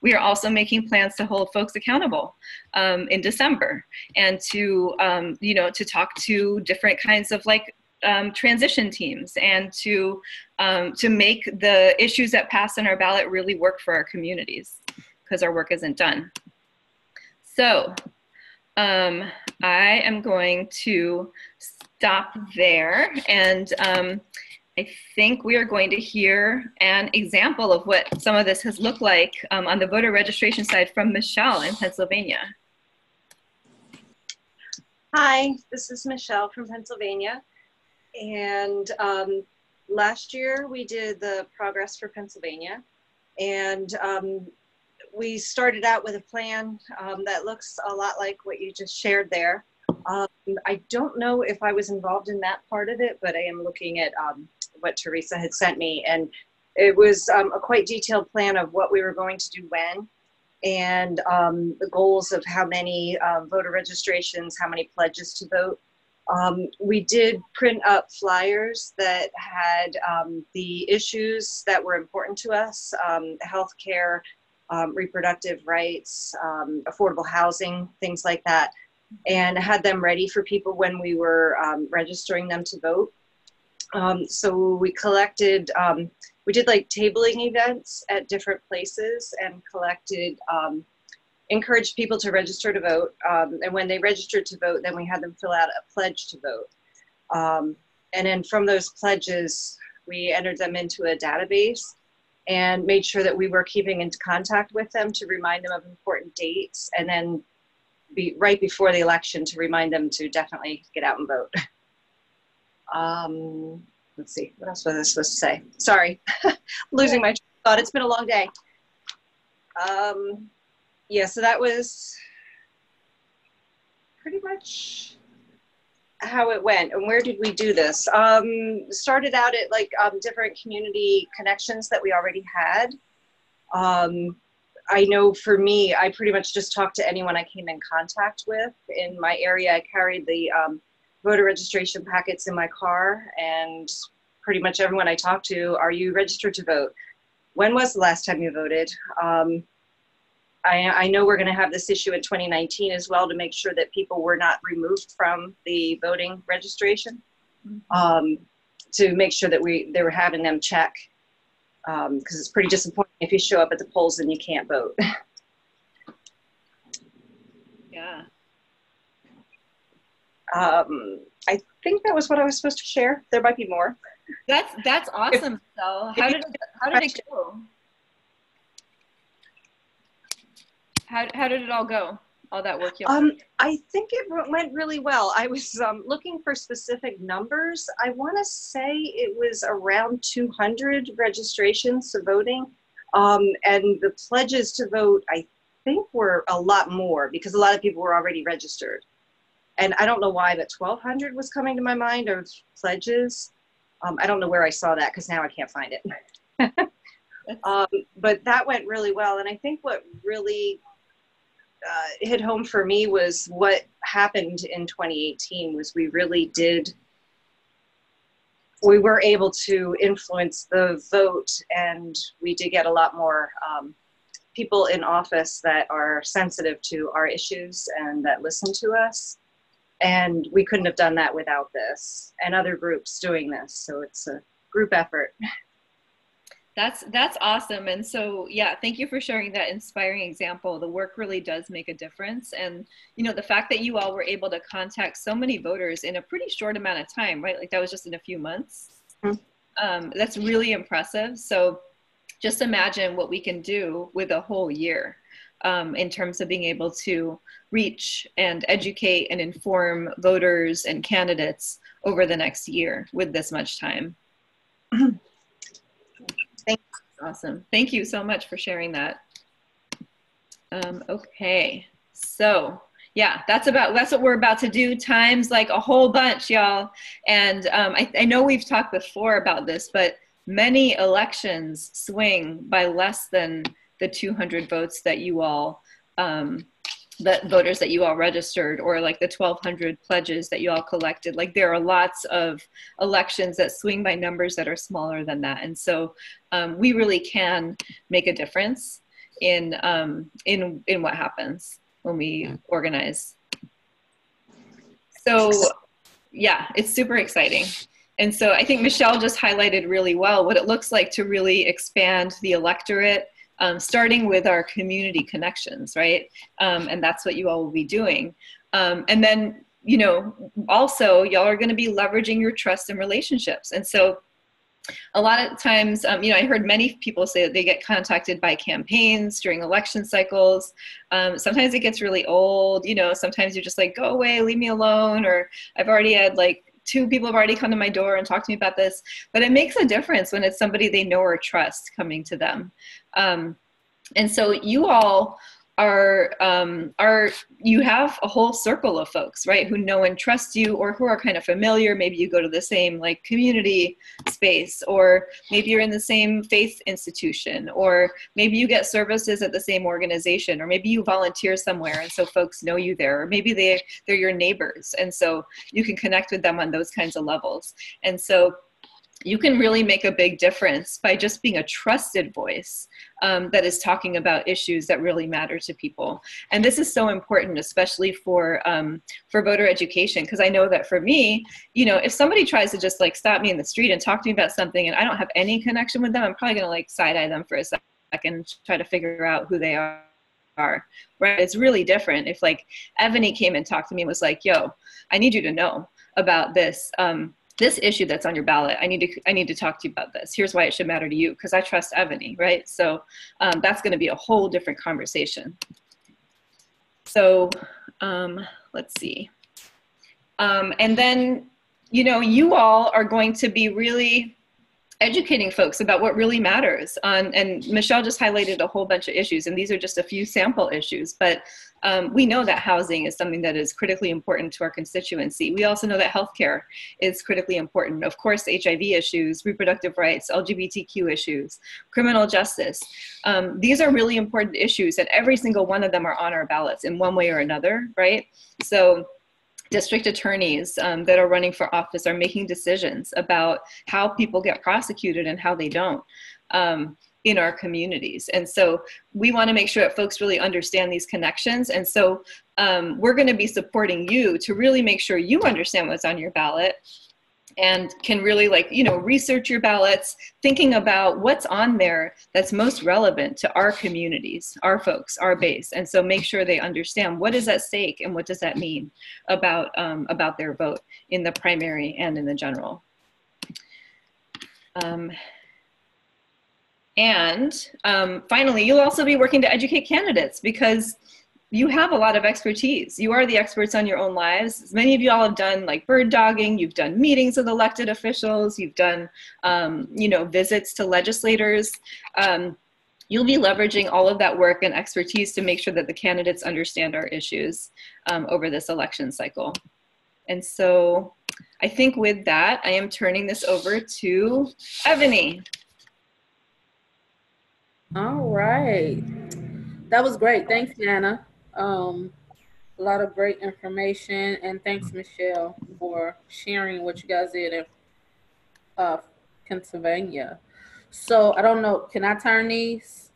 we are also making plans to hold folks accountable in December and to, you know, to talk to different kinds of like transition teams and to make the issues that pass on our ballot really work for our communities because our work isn't done. So I am going to stop there and I think we are going to hear an example of what some of this has looked like on the voter registration side from Michelle in Pennsylvania. Hi, this is Michelle from Pennsylvania. And last year we did the Progress for Pennsylvania. And we started out with a plan that looks a lot like what you just shared there. I don't know if I was involved in that part of it, but I am looking at what Teresa had sent me. And it was a quite detailed plan of what we were going to do when, and the goals of how many voter registrations, how many pledges to vote. We did print up flyers that had the issues that were important to us, healthcare, reproductive rights, affordable housing, things like that. and had them ready for people when we were registering them to vote. So we collected, we did like tabling events at different places and collected, encouraged people to register to vote. And when they registered to vote, then we had them fill out a pledge to vote. And then from those pledges, we entered them into a database and made sure that we were keeping in contact with them to remind them of important dates, and then right before the election to remind them to definitely get out and vote. Let's see, what else was I supposed to say? Sorry, losing my train of thought. It's been a long day. Yeah, so that was pretty much how it went. And where did we do this? Started out at like different community connections that we already had. I know for me, I pretty much just talked to anyone I came in contact with. In my area, I carried the voter registration packets in my car, and pretty much everyone I talked to, are you registered to vote? When was the last time you voted? I know we're going to have this issue in 2019 as well, to make sure that people were not removed from the voting registration, to make sure that they were having them check, because it's pretty disappointing if you show up at the polls and you can't vote. Yeah. I think that was what I was supposed to share. There might be more. That's awesome. So how did it go? How did it all go? All that work you I think it went really well. I was looking for specific numbers. I want to say it was around 200 registrations to voting. And the pledges to vote, I think, were a lot more because a lot of people were already registered. And I don't know why, but 1,200 was coming to my mind of pledges. I don't know where I saw that because now I can't find it. But that went really well. And I think what really hit home for me was what happened in 2018 was we were able to influence the vote, and we did get a lot more people in office that are sensitive to our issues and that listen to us. And we couldn't have done that without this and other groups doing this. So it's a group effort. That's awesome. And so, yeah, thank you for sharing that inspiring example. The work really does make a difference. And, you know, the fact that you all were able to contact so many voters in a pretty short amount of time, right? Like that was just in a few months. That's really impressive. So just imagine what we can do with a whole year in terms of being able to reach and educate and inform voters and candidates over the next year with this much time. Awesome. Thank you so much for sharing that. Okay, so yeah, that's what we're about to do times like a whole bunch, y'all. And I know we've talked before about this, but many elections swing by less than the 200 votes that you all, the voters that you all registered, or like the 1,200 pledges that you all collected. Like there are lots of elections that swing by numbers that are smaller than that. And so we really can make a difference in what happens when we organize. So yeah, it's super exciting. And so I think Michelle just highlighted really well what it looks like to really expand the electorate, starting with our community connections, right? And that's what you all will be doing. And then, you know, also y'all are gonna be leveraging your trust and relationships. And so a lot of times, you know, I heard many people say that they get contacted by campaigns during election cycles. Sometimes it gets really old, you know, sometimes you're just like, go away, leave me alone. Or I've already had like 2 people have already come to my door and talked to me about this, but it makes a difference when it's somebody they know or trust coming to them. And so you all you have a whole circle of folks, right, who know and trust you, or who are kind of familiar. Maybe you go to the same like community space, or maybe you're in the same faith institution, or maybe you get services at the same organization, or maybe you volunteer somewhere and so folks know you there, or maybe they're your neighbors and so you can connect with them on those kinds of levels. And so you can really make a big difference by just being a trusted voice that is talking about issues that really matter to people. And this is so important, especially for voter education, because I know that for me, you know, if somebody tries to just like stop me in the street and talk to me about something and I don't have any connection with them, I'm probably gonna like side-eye them for a second and try to figure out who they are. Right? It's really different if like Ebony came and talked to me and was like, yo, I need you to know about this this issue that's on your ballot. I need to talk to you about this. Here's why it should matter to you, because I trust Ebony, right? So that's going to be a whole different conversation. So let's see. And then, you know, you all are going to be really educating folks about what really matters. And Michelle just highlighted a whole bunch of issues, and these are just a few sample issues, but we know that housing is something that is critically important to our constituency. We also know that healthcare is critically important. Of course, HIV issues, reproductive rights, LGBTQ issues, criminal justice. These are really important issues, and every single one of them are on our ballots in one way or another, right? So district attorneys that are running for office are making decisions about how people get prosecuted and how they don't in our communities. And so we want to make sure that folks really understand these connections. And so we're going to be supporting you to really make sure you understand what's on your ballot and can really, like, you know, research your ballots, thinking about what's on there that's most relevant to our communities, our folks, our base. And so make sure they understand what is at stake and what does that mean about their vote in the primary and in the general. Finally, you'll also be working to educate candidates, because you have a lot of expertise. You are the experts on your own lives. Many of you all have done like bird dogging, you've done meetings with elected officials, you've done you know, visits to legislators. You'll be leveraging all of that work and expertise to make sure that the candidates understand our issues over this election cycle. And so I think with that, I am turning this over to Ebony. All right. That was great. Thanks, Nana. A lot of great information, and thanks, Michelle, for sharing what you guys did in Pennsylvania. So I don't know, can I turn these?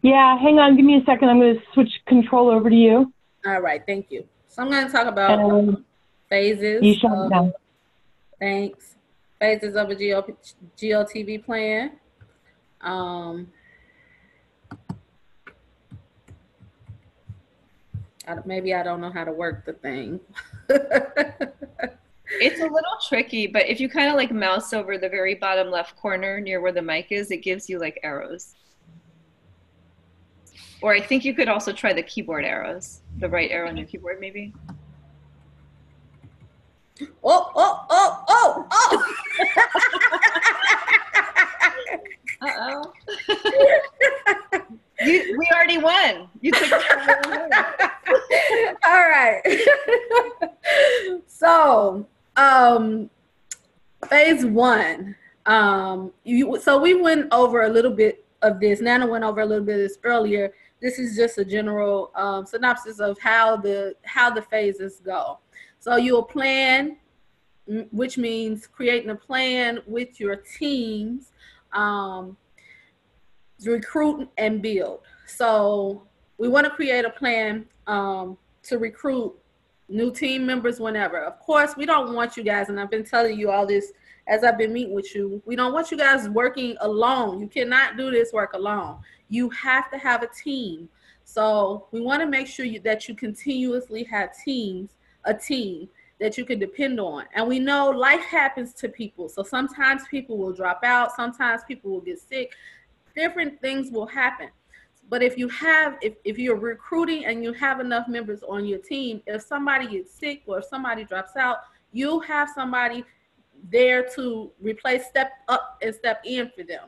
Yeah, hang on, give me a second. I'm going to switch control over to you. All right, thank you. So I'm going to talk about phases. You shut it down. Thanks. Phases of a GOTV plan. Maybe I don't know how to work the thing. It's a little tricky, but if you kind of like mouse over the very bottom left corner near where the mic is, it gives you like arrows. Or I think you could also try the keyboard arrows, the right arrow on your keyboard maybe. Oh. Uh-oh. We already won. You took it. All right. So, phase one. So we went over a little bit of this. Nana went over a little bit of this earlier. This is just a general synopsis of how the phases go. So you'll plan, which means creating a plan with your teams, recruit and build. So we want to create a plan to recruit new team members whenever. Of course, we don't want you guys, and I've been telling you all this as I've been meeting with you, we don't want you guys working alone. You cannot do this work alone. You have to have a team. So we want to make sure that you continuously have a team that you can depend on. And we know life happens to people. So sometimes people will drop out. Sometimes people will get sick. Different things will happen. But if you're recruiting and you have enough members on your team, if somebody gets sick or if somebody drops out, you'll have somebody there to replace, step up and step in for them.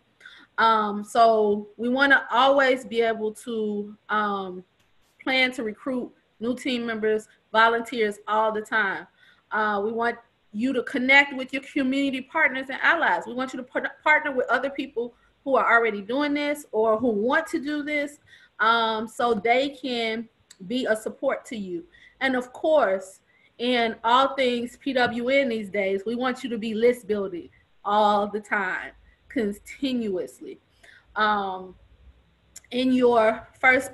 So we want to always be able to plan to recruit new team members, volunteers all the time. We want you to connect with your community partners and allies. We want you to partner with other people who are already doing this or who want to do this, so they can be a support to you. And of course, in all things PWN these days, we want you to be list building. all the time, continuously. In your first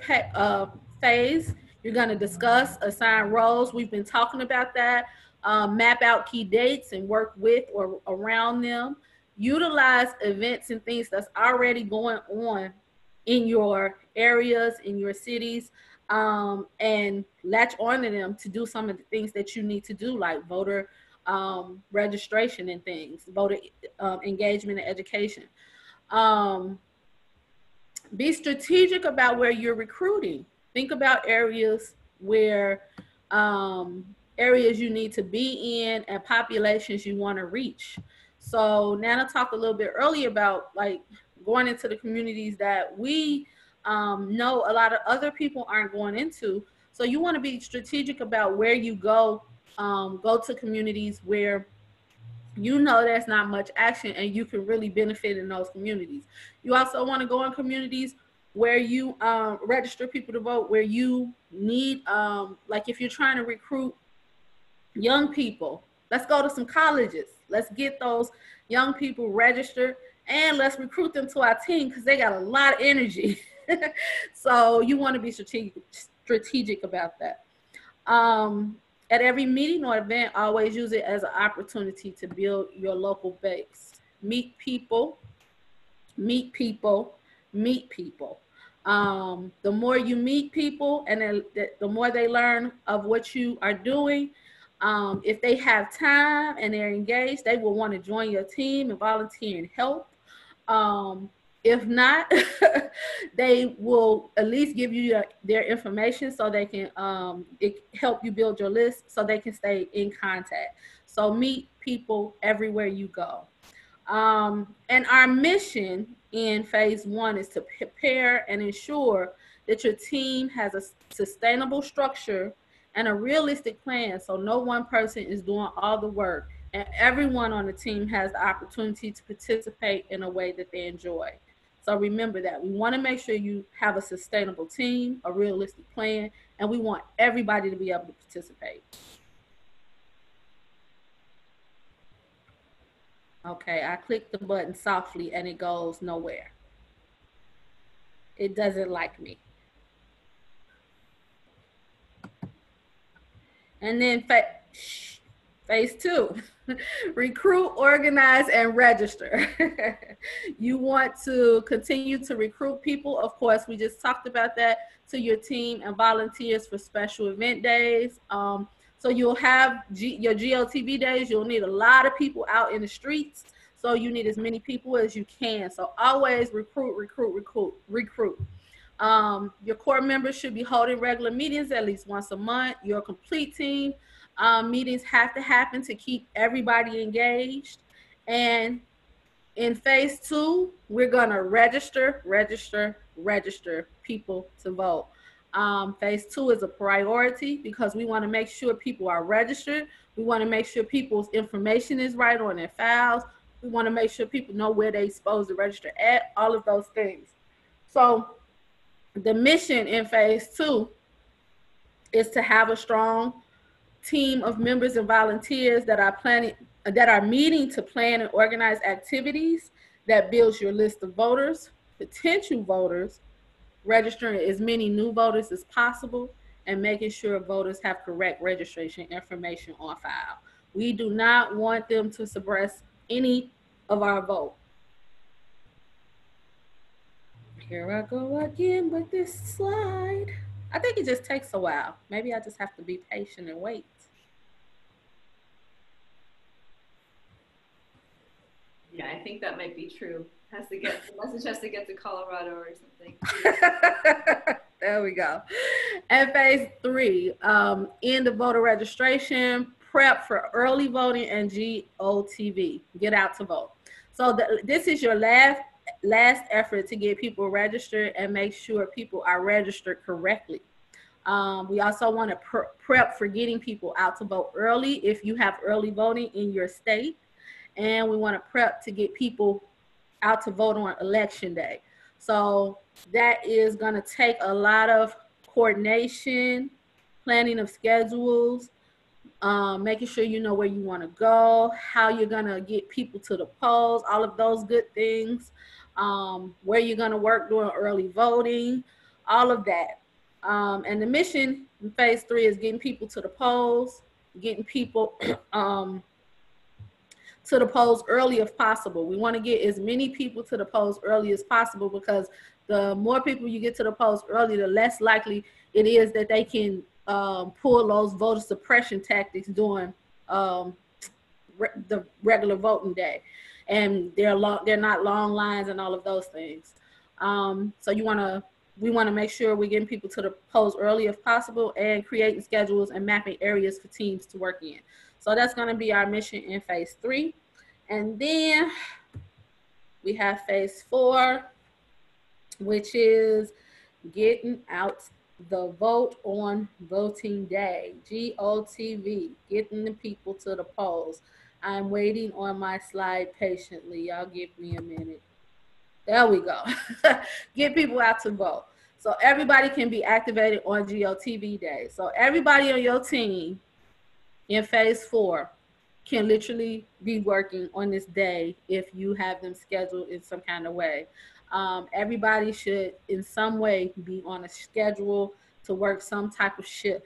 phase, you're going to discuss, assign roles. We've been talking about that. Map out key dates and work with or around them. Utilize events and things that's already going on in your areas, in your cities, and latch onto them to do some of the things that you need to do, like voter registration and things, voter engagement and education. Be strategic about where you're recruiting. Think about areas where areas you need to be in and populations you want to reach. So Nana talked a little bit earlier about like going into the communities that we know a lot of other people aren't going into. So you want to be strategic about where you go. Go to communities where you know there's not much action and you can really benefit in those communities. You also want to go in communities where you register people to vote, where you need, like if you're trying to recruit young people, let's go to some colleges. Let's get those young people registered and let's recruit them to our team because they got a lot of energy. So you want to be strategic about that. At every meeting or event, always use it as an opportunity to build your local base. Meet people, meet people, meet people. The more you meet people and the more they learn of what you are doing, if they have time and they're engaged, they will want to join your team and volunteer and help. If not, they will at least give you their information so they can help you build your list so they can stay in contact. So meet people everywhere you go. And our mission in phase 1 is to prepare and ensure that your team has a sustainable structure and a realistic plan so no one person is doing all the work and everyone on the team has the opportunity to participate in a way that they enjoy. So remember that. We want to make sure you have a sustainable team, a realistic plan, and we want everybody to be able to participate. Okay, I clicked the button softly and it goes nowhere. It doesn't like me. And then phase 2, recruit, organize, and register. You want to continue to recruit people. Of course, we just talked about that, to your team and volunteers for special event days. So you'll have your GOTV days. You'll need a lot of people out in the streets. So you need as many people as you can. So always recruit, recruit, recruit, recruit. Your core members should be holding regular meetings at least once a month. Your complete team meetings have to happen to keep everybody engaged. And in phase 2, we're gonna register people to vote. Phase 2 is a priority because we wanna make sure people are registered. We wanna make sure people's information is right on their files. We wanna make sure people know where they're supposed to register at, all of those things. So the mission in phase 2 is to have a strong team of members and volunteers that are meeting to plan and organize activities that builds your list of voters, potential voters, registering as many new voters as possible, and making sure voters have correct registration information on file. We do not want them to suppress any of our vote. Here I go again with this slide. I think it just takes a while. Maybe I just have to be patient and wait. Yeah, I think that might be true. The message has to get to Colorado or something. There we go. And phase 3, end of voter registration, prep for early voting and GOTV, get out to vote. So this is your last effort to get people registered and make sure people are registered correctly. We also want to prep for getting people out to vote early if you have early voting in your state. And we want to prep to get people out to vote on election day. So that is going to take a lot of coordination, planning of schedules, making sure you know where you want to go, how you're going to get people to the polls, all of those good things, where you're going to work during early voting, all of that. And the mission in phase 3 is getting people to the polls, getting people to the polls early if possible. We want to get as many people to the polls early as possible, because the more people you get to the polls early, the less likely it is that they can pull those voter suppression tactics during the regular voting day. And they're not long lines and all of those things. So we want to make sure we're getting people to the polls early if possible, and creating schedules and mapping areas for teams to work in. So that's going to be our mission in phase 3. And then we have phase 4, which is getting out the vote on voting day, GOTV, getting the people to the polls. I'm waiting on my slide patiently. Y'all give me a minute. There we go. Get people out to vote. So everybody can be activated on GOTV day. So everybody on your team in phase 4 can literally be working on this day if you have them scheduled in some kind of way. Everybody should in some way be on a schedule to work some type of shift.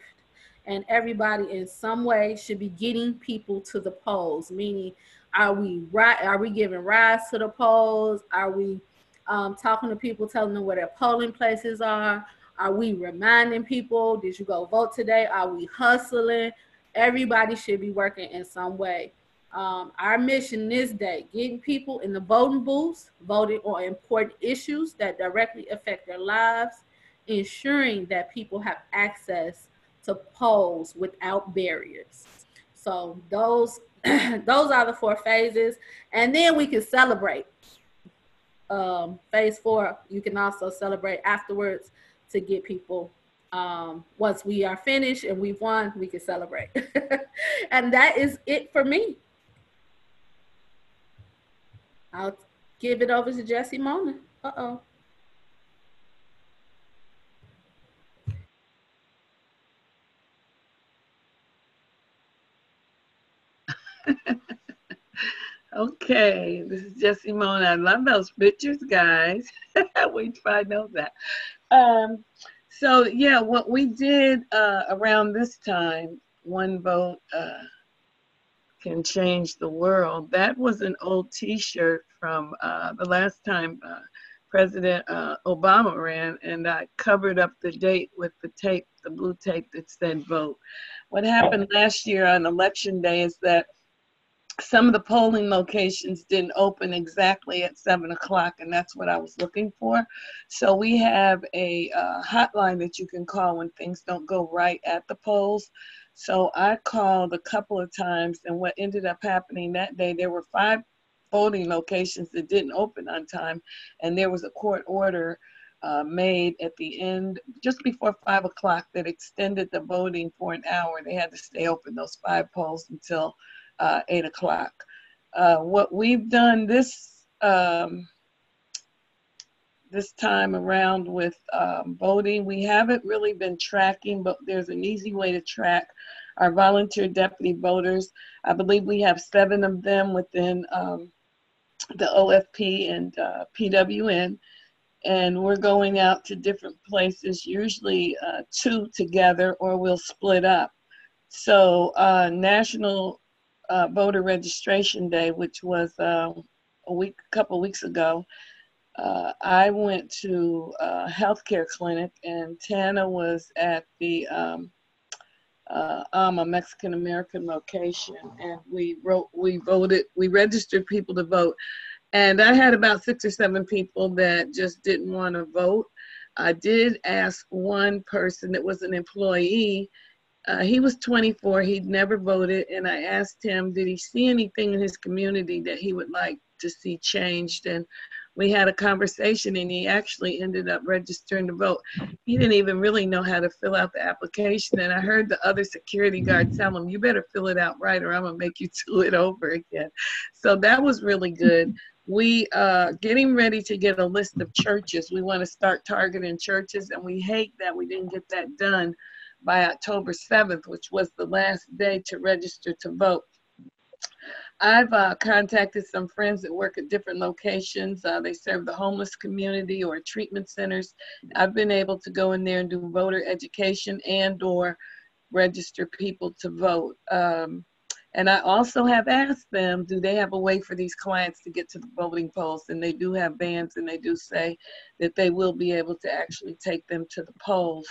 And everybody in some way should be getting people to the polls, meaning are we giving rides to the polls? Are we talking to people, telling them where their polling places are? Are we reminding people, did you go vote today? Are we hustling? Everybody should be working in some way. Our mission this day, getting people in the voting booths, voting on important issues that directly affect their lives, ensuring that people have access to polls without barriers. So those are the 4 phases. And then we can celebrate. Phase 4, you can also celebrate afterwards to get people, once we are finished and we've won, we can celebrate. And that is it for me. I'll give it over to Jessie Mona. Uh-oh. Okay, this is Jessie Mona. I love those pictures, guys. We try to know that. So yeah, what we did around this time, one vote can change the world. That was an old T-shirt from the last time President Obama ran, and I covered up the date with the tape, the blue tape that said vote. What happened last year on election day is that some of the polling locations didn't open exactly at 7 o'clock, and that's what I was looking for. So we have a hotline that you can call when things don't go right at the polls. So I called a couple of times, and what ended up happening that day, there were 5 voting locations that didn't open on time, and there was a court order made at the end, just before 5 o'clock, that extended the voting for an hour. They had to stay open, those 5 polls, until 8 o'clock. What we've done this time around with voting, we haven't really been tracking, but there's an easy way to track our volunteer deputy voters. I believe we have 7 of them within the OFP and PWN, and we're going out to different places, usually 2 together, or we'll split up. So National Voter Registration Day, which was a couple weeks ago, I went to a healthcare clinic, and Tana was at the a Mexican American location, and we voted. We registered people to vote, and I had about 6 or 7 people that just didn't want to vote. I did ask one person that was an employee. He was 24, he'd never voted, and I asked him, did he see anything in his community that he would like to see changed? And we had a conversation, and he actually ended up registering to vote. He didn't even really know how to fill out the application, and I heard the other security guard tell him, you better fill it out right or I'm gonna make you do it over again. So that was really good. We getting ready to get a list of churches. We want to start targeting churches, and we hate that we didn't get that done by October 7th, which was the last day to register to vote. I've contacted some friends that work at different locations. They serve the homeless community or treatment centers. I've been able to go in there and do voter education and or register people to vote. And I also have asked them, do they have a way for these clients to get to the voting polls? And they do have vans, and they do say that they will be able to actually take them to the polls.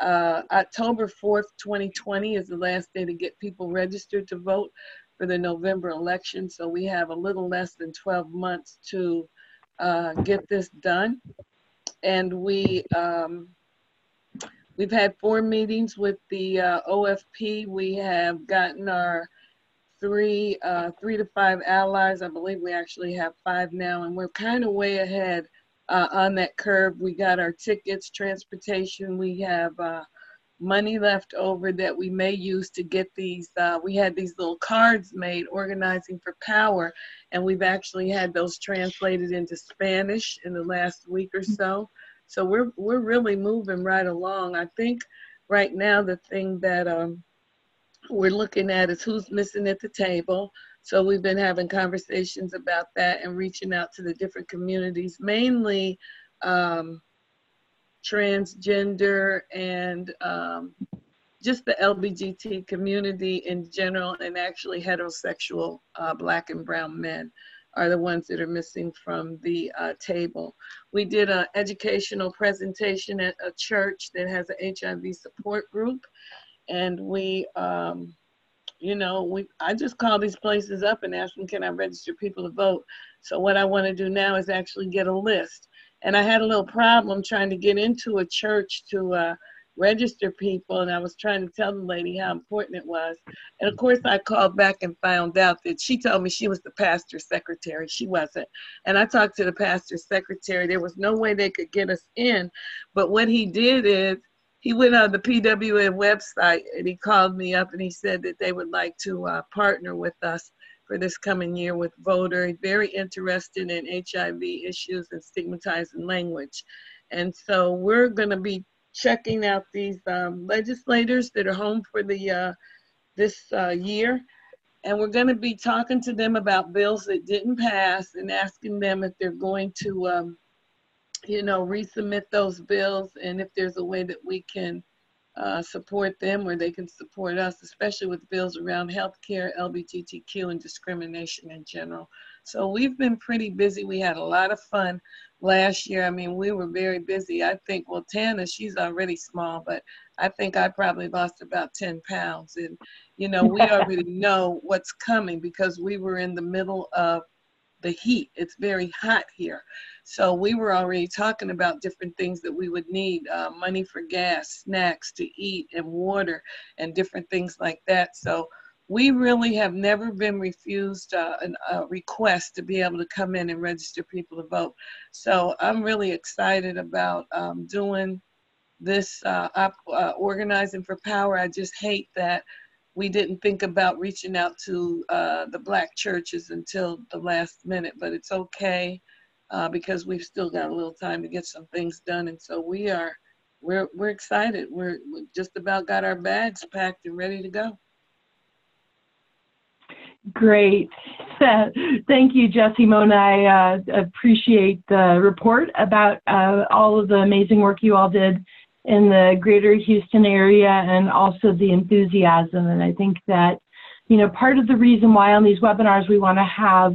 October 4th, 2020 is the last day to get people registered to vote for the November election. So we have a little less than 12 months to get this done. And we've had 4 meetings with the OFP. We have gotten our 3 to 5 allies. I believe we actually have 5 now, and we're kind of way ahead on that curve. We got our tickets, transportation. We have money left over that we may use to get these. We had these little cards made, Organizing for Power, and we've actually had those translated into Spanish in the last week or so. So we're really moving right along. I think right now the thing that we're looking at is who's missing at the table. So we've been having conversations about that and reaching out to the different communities, mainly transgender and just the LGBT community in general, and actually heterosexual Black and brown men are the ones that are missing from the table. We did an educational presentation at a church that has an HIV support group, and we, I just call these places up and ask them, can I register people to vote? So what I want to do now is actually get a list. And I had a little problem trying to get into a church to register people, and I was trying to tell the lady how important it was. And of course I called back and found out that she told me she was the pastor's secretary. She wasn't. And I talked to the pastor's secretary. There was no way they could get us in. But what he did is he went on the PWN website and he called me up and he said that they would like to partner with us for this coming year with voter, very interested in HIV issues and stigmatizing language. And so we're going to be checking out these legislators that are home for the this year. And we're going to be talking to them about bills that didn't pass and asking them if they're going to, resubmit those bills, and if there's a way that we can support them or they can support us, especially with bills around healthcare, LGBTQ, and discrimination in general. So we've been pretty busy. We had a lot of fun last year. I mean, we were very busy. I think, well, Tana, she's already small, but I think I probably lost about 10 pounds. And, we already know what's coming because we were in the middle of the heat. It's very hot here. So we were already talking about different things that we would need, money for gas, snacks to eat, and water, and different things like that. So we really have never been refused a request to be able to come in and register people to vote. So I'm really excited about doing this Organizing for Power. I just hate that we didn't think about reaching out to the Black churches until the last minute, but it's okay because we've still got a little time to get some things done. And so we're excited. We just about got our bags packed and ready to go. Great. Thank you, Jessie Mona. I appreciate the report about all of the amazing work you all did in the greater Houston area, and also the enthusiasm. And I think that, part of the reason why on these webinars we want to have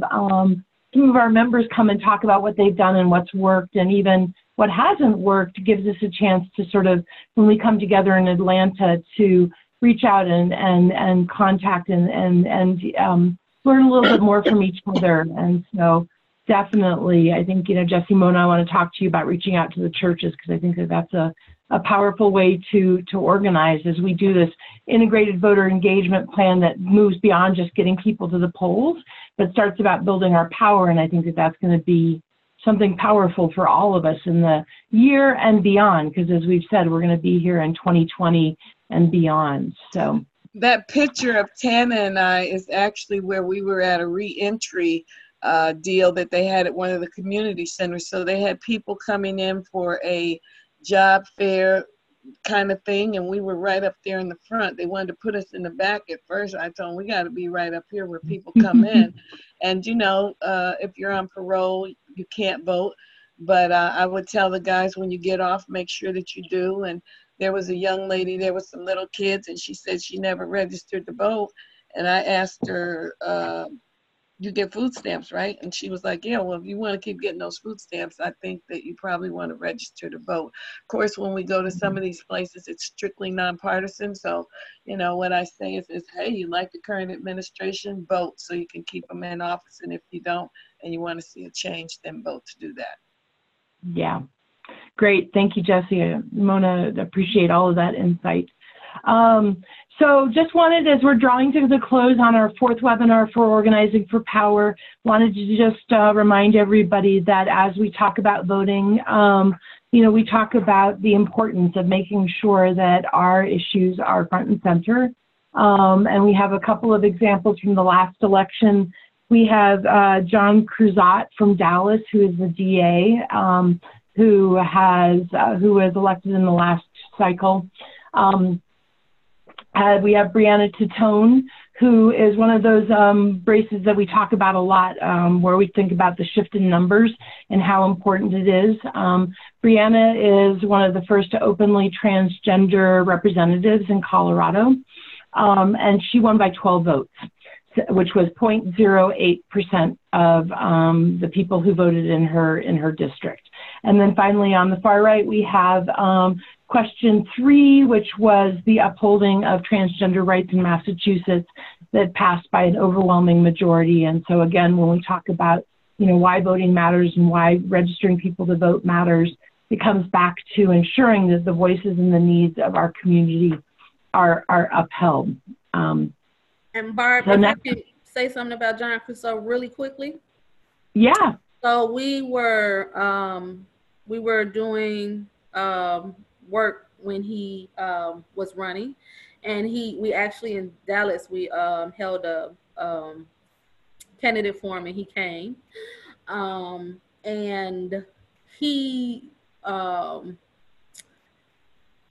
some of our members come and talk about what they've done and what's worked, and even what hasn't worked, gives us a chance to sort of, when we come together in Atlanta, to reach out and contact and learn a little bit more from each other. And so definitely, I think, Jessie Mona, I want to talk to you about reaching out to the churches, because I think that that's a powerful way to organize as we do this integrated voter engagement plan that moves beyond just getting people to the polls, but starts about building our power. And I think that that's going to be something powerful for all of us in the year and beyond, because as we've said, we're going to be here in 2020 and beyond. So that picture of Tana and I is actually where we were at a re-entry deal that they had at one of the community centers. So they had people coming in for a job fair, kind of thing, and we were right up there in the front. They wanted to put us in the back at first. I told them we got to be right up here where people come in. And, you know, if you're on parole, you can't vote. But I would tell the guys when you get off, make sure that you do. And there was a young lady, there was some little kids, and she said she never registered to vote. And I asked her, you get food stamps, right? And she was like, yeah, well, if you want to keep getting those food stamps, I think that you probably want to register to vote. Of course, when we go to some of these places, it's strictly nonpartisan. So, you know, what I say is hey, you like the current administration, vote so you can keep them in office. And if you don't, and you want to see a change, then vote to do that. Yeah, great. Thank you, Jessie. Mona, appreciate all of that insight. So just wanted, as we're drawing to the close on our 4th webinar for Organizing for Power, wanted to just remind everybody that as we talk about voting, you know, we talk about the importance of making sure that our issues are front and center. And we have a couple of examples from the last election. We have John Cruzat from Dallas, who is the DA, who was elected in the last cycle. We have Brianna Titone, who is one of those races that we talk about a lot, where we think about the shift in numbers and how important it is. Brianna is one of the first openly transgender representatives in Colorado, and she won by 12 votes, which was 0.08% of the people who voted in her district. And then finally, on the far right, we have question 3, which was the upholding of transgender rights in Massachusetts that passed by an overwhelming majority. And so again, when we talk about, you know, why voting matters and why registering people to vote matters, it comes back to ensuring that the voices and the needs of our community are upheld. And Barb, if I could say something about John Crusoe really quickly. Yeah. So we were doing work when he was running, and we actually in Dallas we held a candidate forum, and he came, and he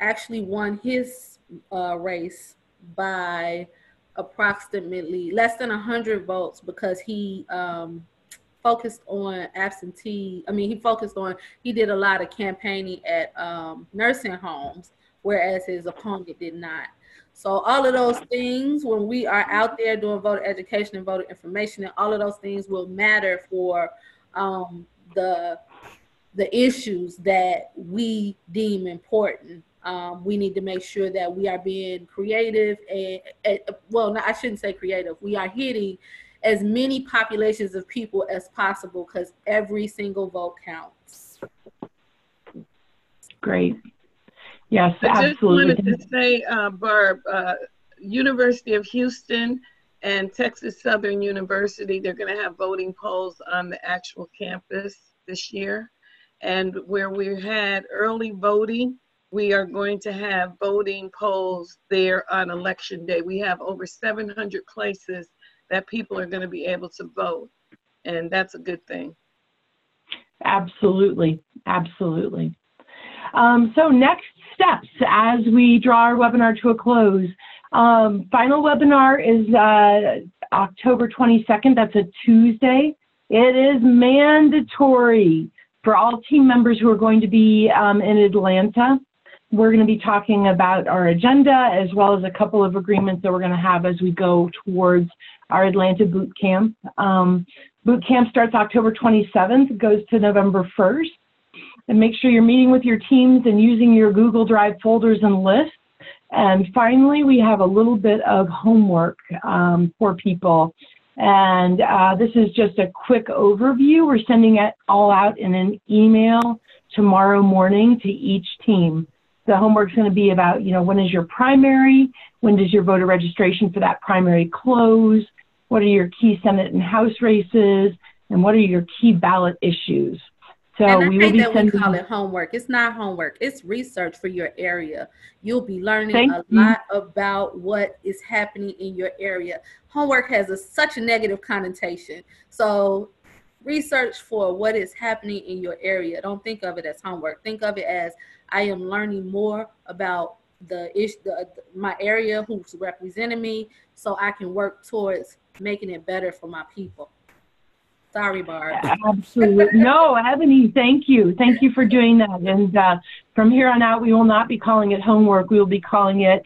actually won his race by approximately less than 100 votes because he focused on he did a lot of campaigning at nursing homes, whereas his opponent did not. So all of those things, when we are out there doing voter education and voter information, and all of those things will matter for the issues that we deem important. We need to make sure that we are being creative and well, no, I shouldn't say creative. We are hitting as many populations of people as possible because every single vote counts. Great. Yes, I absolutely. just wanted to say, Barb, University of Houston and Texas Southern University, they're going to have voting polls on the actual campus this year. And where we had early voting, we are going to have voting polls there on election day. We have over 700 places that people are going to be able to vote, and that's a good thing. Absolutely, absolutely. So next steps as we draw our webinar to a close. Final webinar is October 22nd. That's a Tuesday. It is mandatory for all team members who are going to be in Atlanta. We're going to be talking about our agenda as well as a couple of agreements that we're going to have as we go towards our Atlanta boot camp. Boot camp starts October 27th, goes to November 1st. And make sure you're meeting with your teams and using your Google Drive folders and lists. And finally, we have a little bit of homework for people. And this is just a quick overview. We're sending it all out in an email tomorrow morning to each team. The homework's going to be about, you know, when is your primary? When does your voter registration for that primary close? What are your key Senate and House races? And what are your key ballot issues? So and I we will be we call it homework. It's not homework. It's research for your area. You'll be learning a lot about what is happening in your area. Homework has such a negative connotation. So research for what is happening in your area. Don't think of it as homework. Think of it as I am learning more about my area, who's representing me, so I can work towards making it better for my people. Sorry, Barb. Absolutely. No, Ebony, thank you. Thank you for doing that. And from here on out, we will not be calling it homework. We will be calling it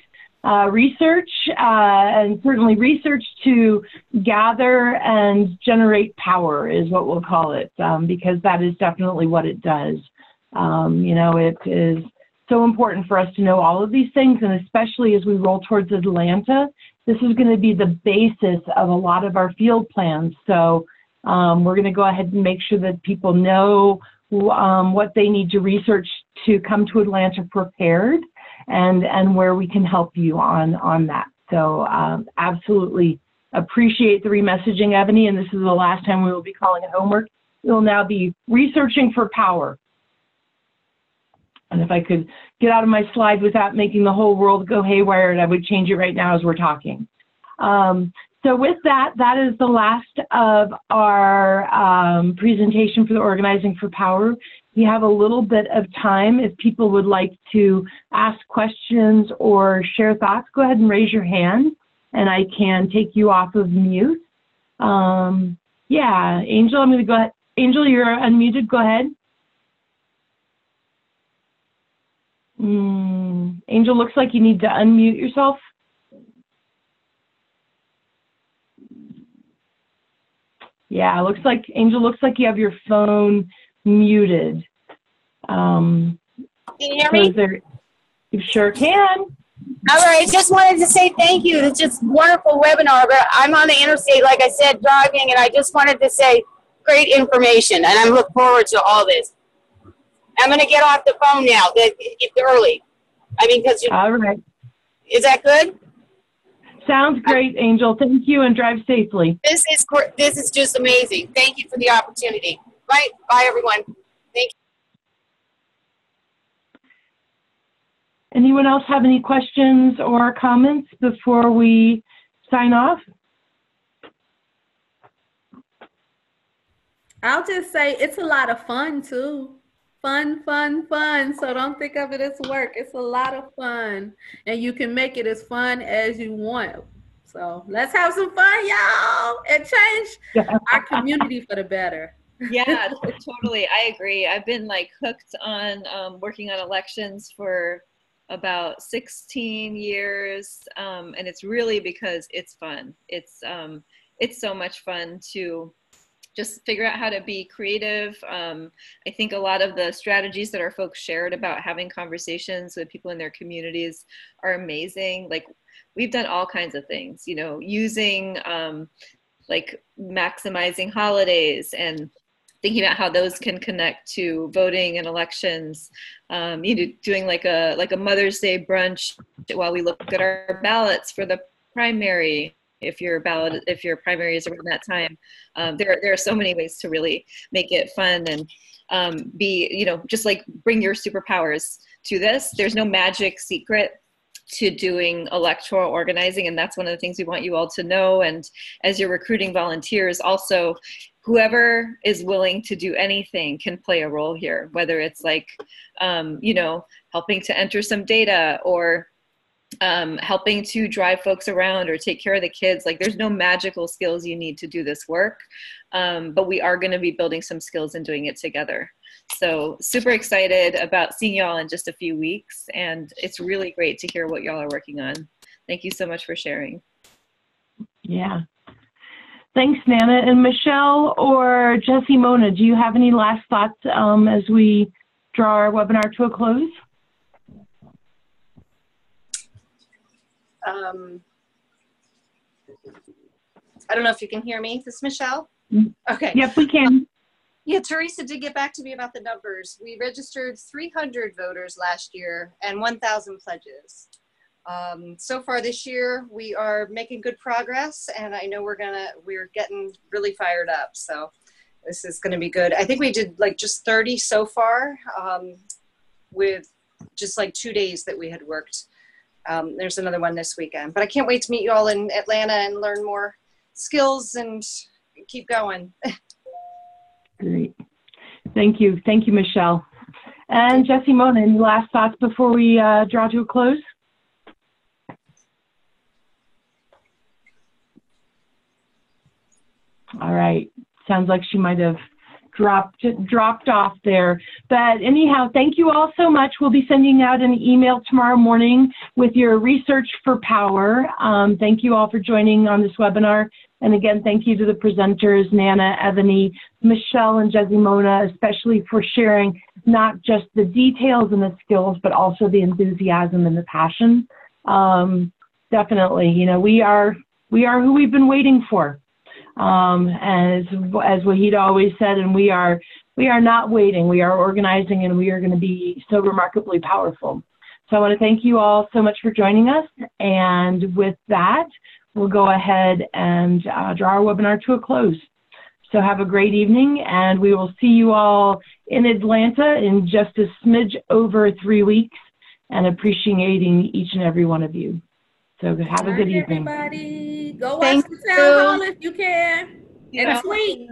research, and certainly research to gather and generate power is what we'll call it, because that is definitely what it does. You know, it is so important for us to know all of these things, and especially as we roll towards Atlanta, this is going to be the basis of a lot of our field plans. So we're going to go ahead and make sure that people know what they need to research to come to Atlanta prepared, and where we can help you on that. So absolutely appreciate the remessaging, Ebony, and this is the last time we will be calling it homework. We'll now be researching for power. And if I could get out of my slide without making the whole world go haywire, I would change it right now as we're talking. So with that, that is the last of our presentation for the Organizing for Power. We have a little bit of time. If people would like to ask questions or share thoughts, go ahead and raise your hand, and I can take you off of mute. Yeah, Angel, I'm going to go ahead. Angel, you're unmuted. Go ahead. Angel, looks like you need to unmute yourself. Yeah, looks like, Angel, looks like you have your phone muted. Can you hear me? You sure can. All right, just wanted to say thank you. It's just wonderful webinar. But I'm on the interstate, like I said, driving, and I just wanted to say great information, and I look forward to all this. I'm going to get off the phone now. It's early. I mean, because all right. Is that good? Sounds great, Angel. Thank you, and drive safely. This is just amazing. Thank you for the opportunity. Bye, everyone. Thank you. Anyone else have any questions or comments before we sign off? I'll just say it's a lot of fun too. Fun, fun, fun. So don't think of it as work. It's a lot of fun, and you can make it as fun as you want. So let's have some fun, y'all, and change our community for the better. Yeah, totally. I agree. I've been like hooked on working on elections for about 16 years, and it's really because it's fun. It's so much fun to just figure out how to be creative. I think a lot of the strategies that our folks shared about having conversations with people in their communities are amazing. Like, we've done all kinds of things, you know, using like maximizing holidays and thinking about how those can connect to voting and elections. You know, doing like a Mother's Day brunch while we look at our ballots for the primary. If your primary is around that time, there are so many ways to really make it fun and be, you know, just like bring your superpowers to this. There's no magic secret to doing electoral organizing, and that's one of the things we want you all to know. And as you're recruiting volunteers, also, whoever is willing to do anything can play a role here, whether it's like, you know, helping to enter some data or helping to drive folks around or take care of the kids. Like, there's no magical skills you need to do this work, but we are going to be building some skills and doing it together. So super excited about seeing y'all in just a few weeks, and it's really great to hear what y'all are working on. Thank you so much for sharing. Yeah. Thanks, Nana. And Michelle or Jessie Mona, do you have any last thoughts as we draw our webinar to a close? I don't know if you can hear me. Is this Michelle? Okay. Yep, we can. Yeah, Teresa did get back to me about the numbers. We registered 300 voters last year and 1,000 pledges. So far this year, we are making good progress, and I know we're getting really fired up. So this is going to be good. I think we did like just 30 so far, with just like 2 days that we had worked. There's another one this weekend, but I can't wait to meet you all in Atlanta and learn more skills and keep going. Thank you. Thank you, Michelle. And Jessie, Mona, any last thoughts before we draw to a close? All right. Sounds like she might have dropped off there. But anyhow, thank you all so much. We'll be sending out an email tomorrow morning with your research for power. Thank you all for joining on this webinar. And again, thank you to the presenters, Nana, Ebony, Michelle, and Jessie Mona, especially for sharing not just the details and the skills, but also the enthusiasm and the passion. Definitely, you know, we are who we've been waiting for. As Wahid always said, and we are not waiting, we are organizing, and we are going to be so remarkably powerful. So I want to thank you all so much for joining us. And with that, we'll go ahead and draw our webinar to a close. So have a great evening, and we will see you all in Atlanta in just a smidge over 3 weeks, and appreciating each and every one of you. So have a good evening. Everybody, go watch the town hall if you can. And tweet.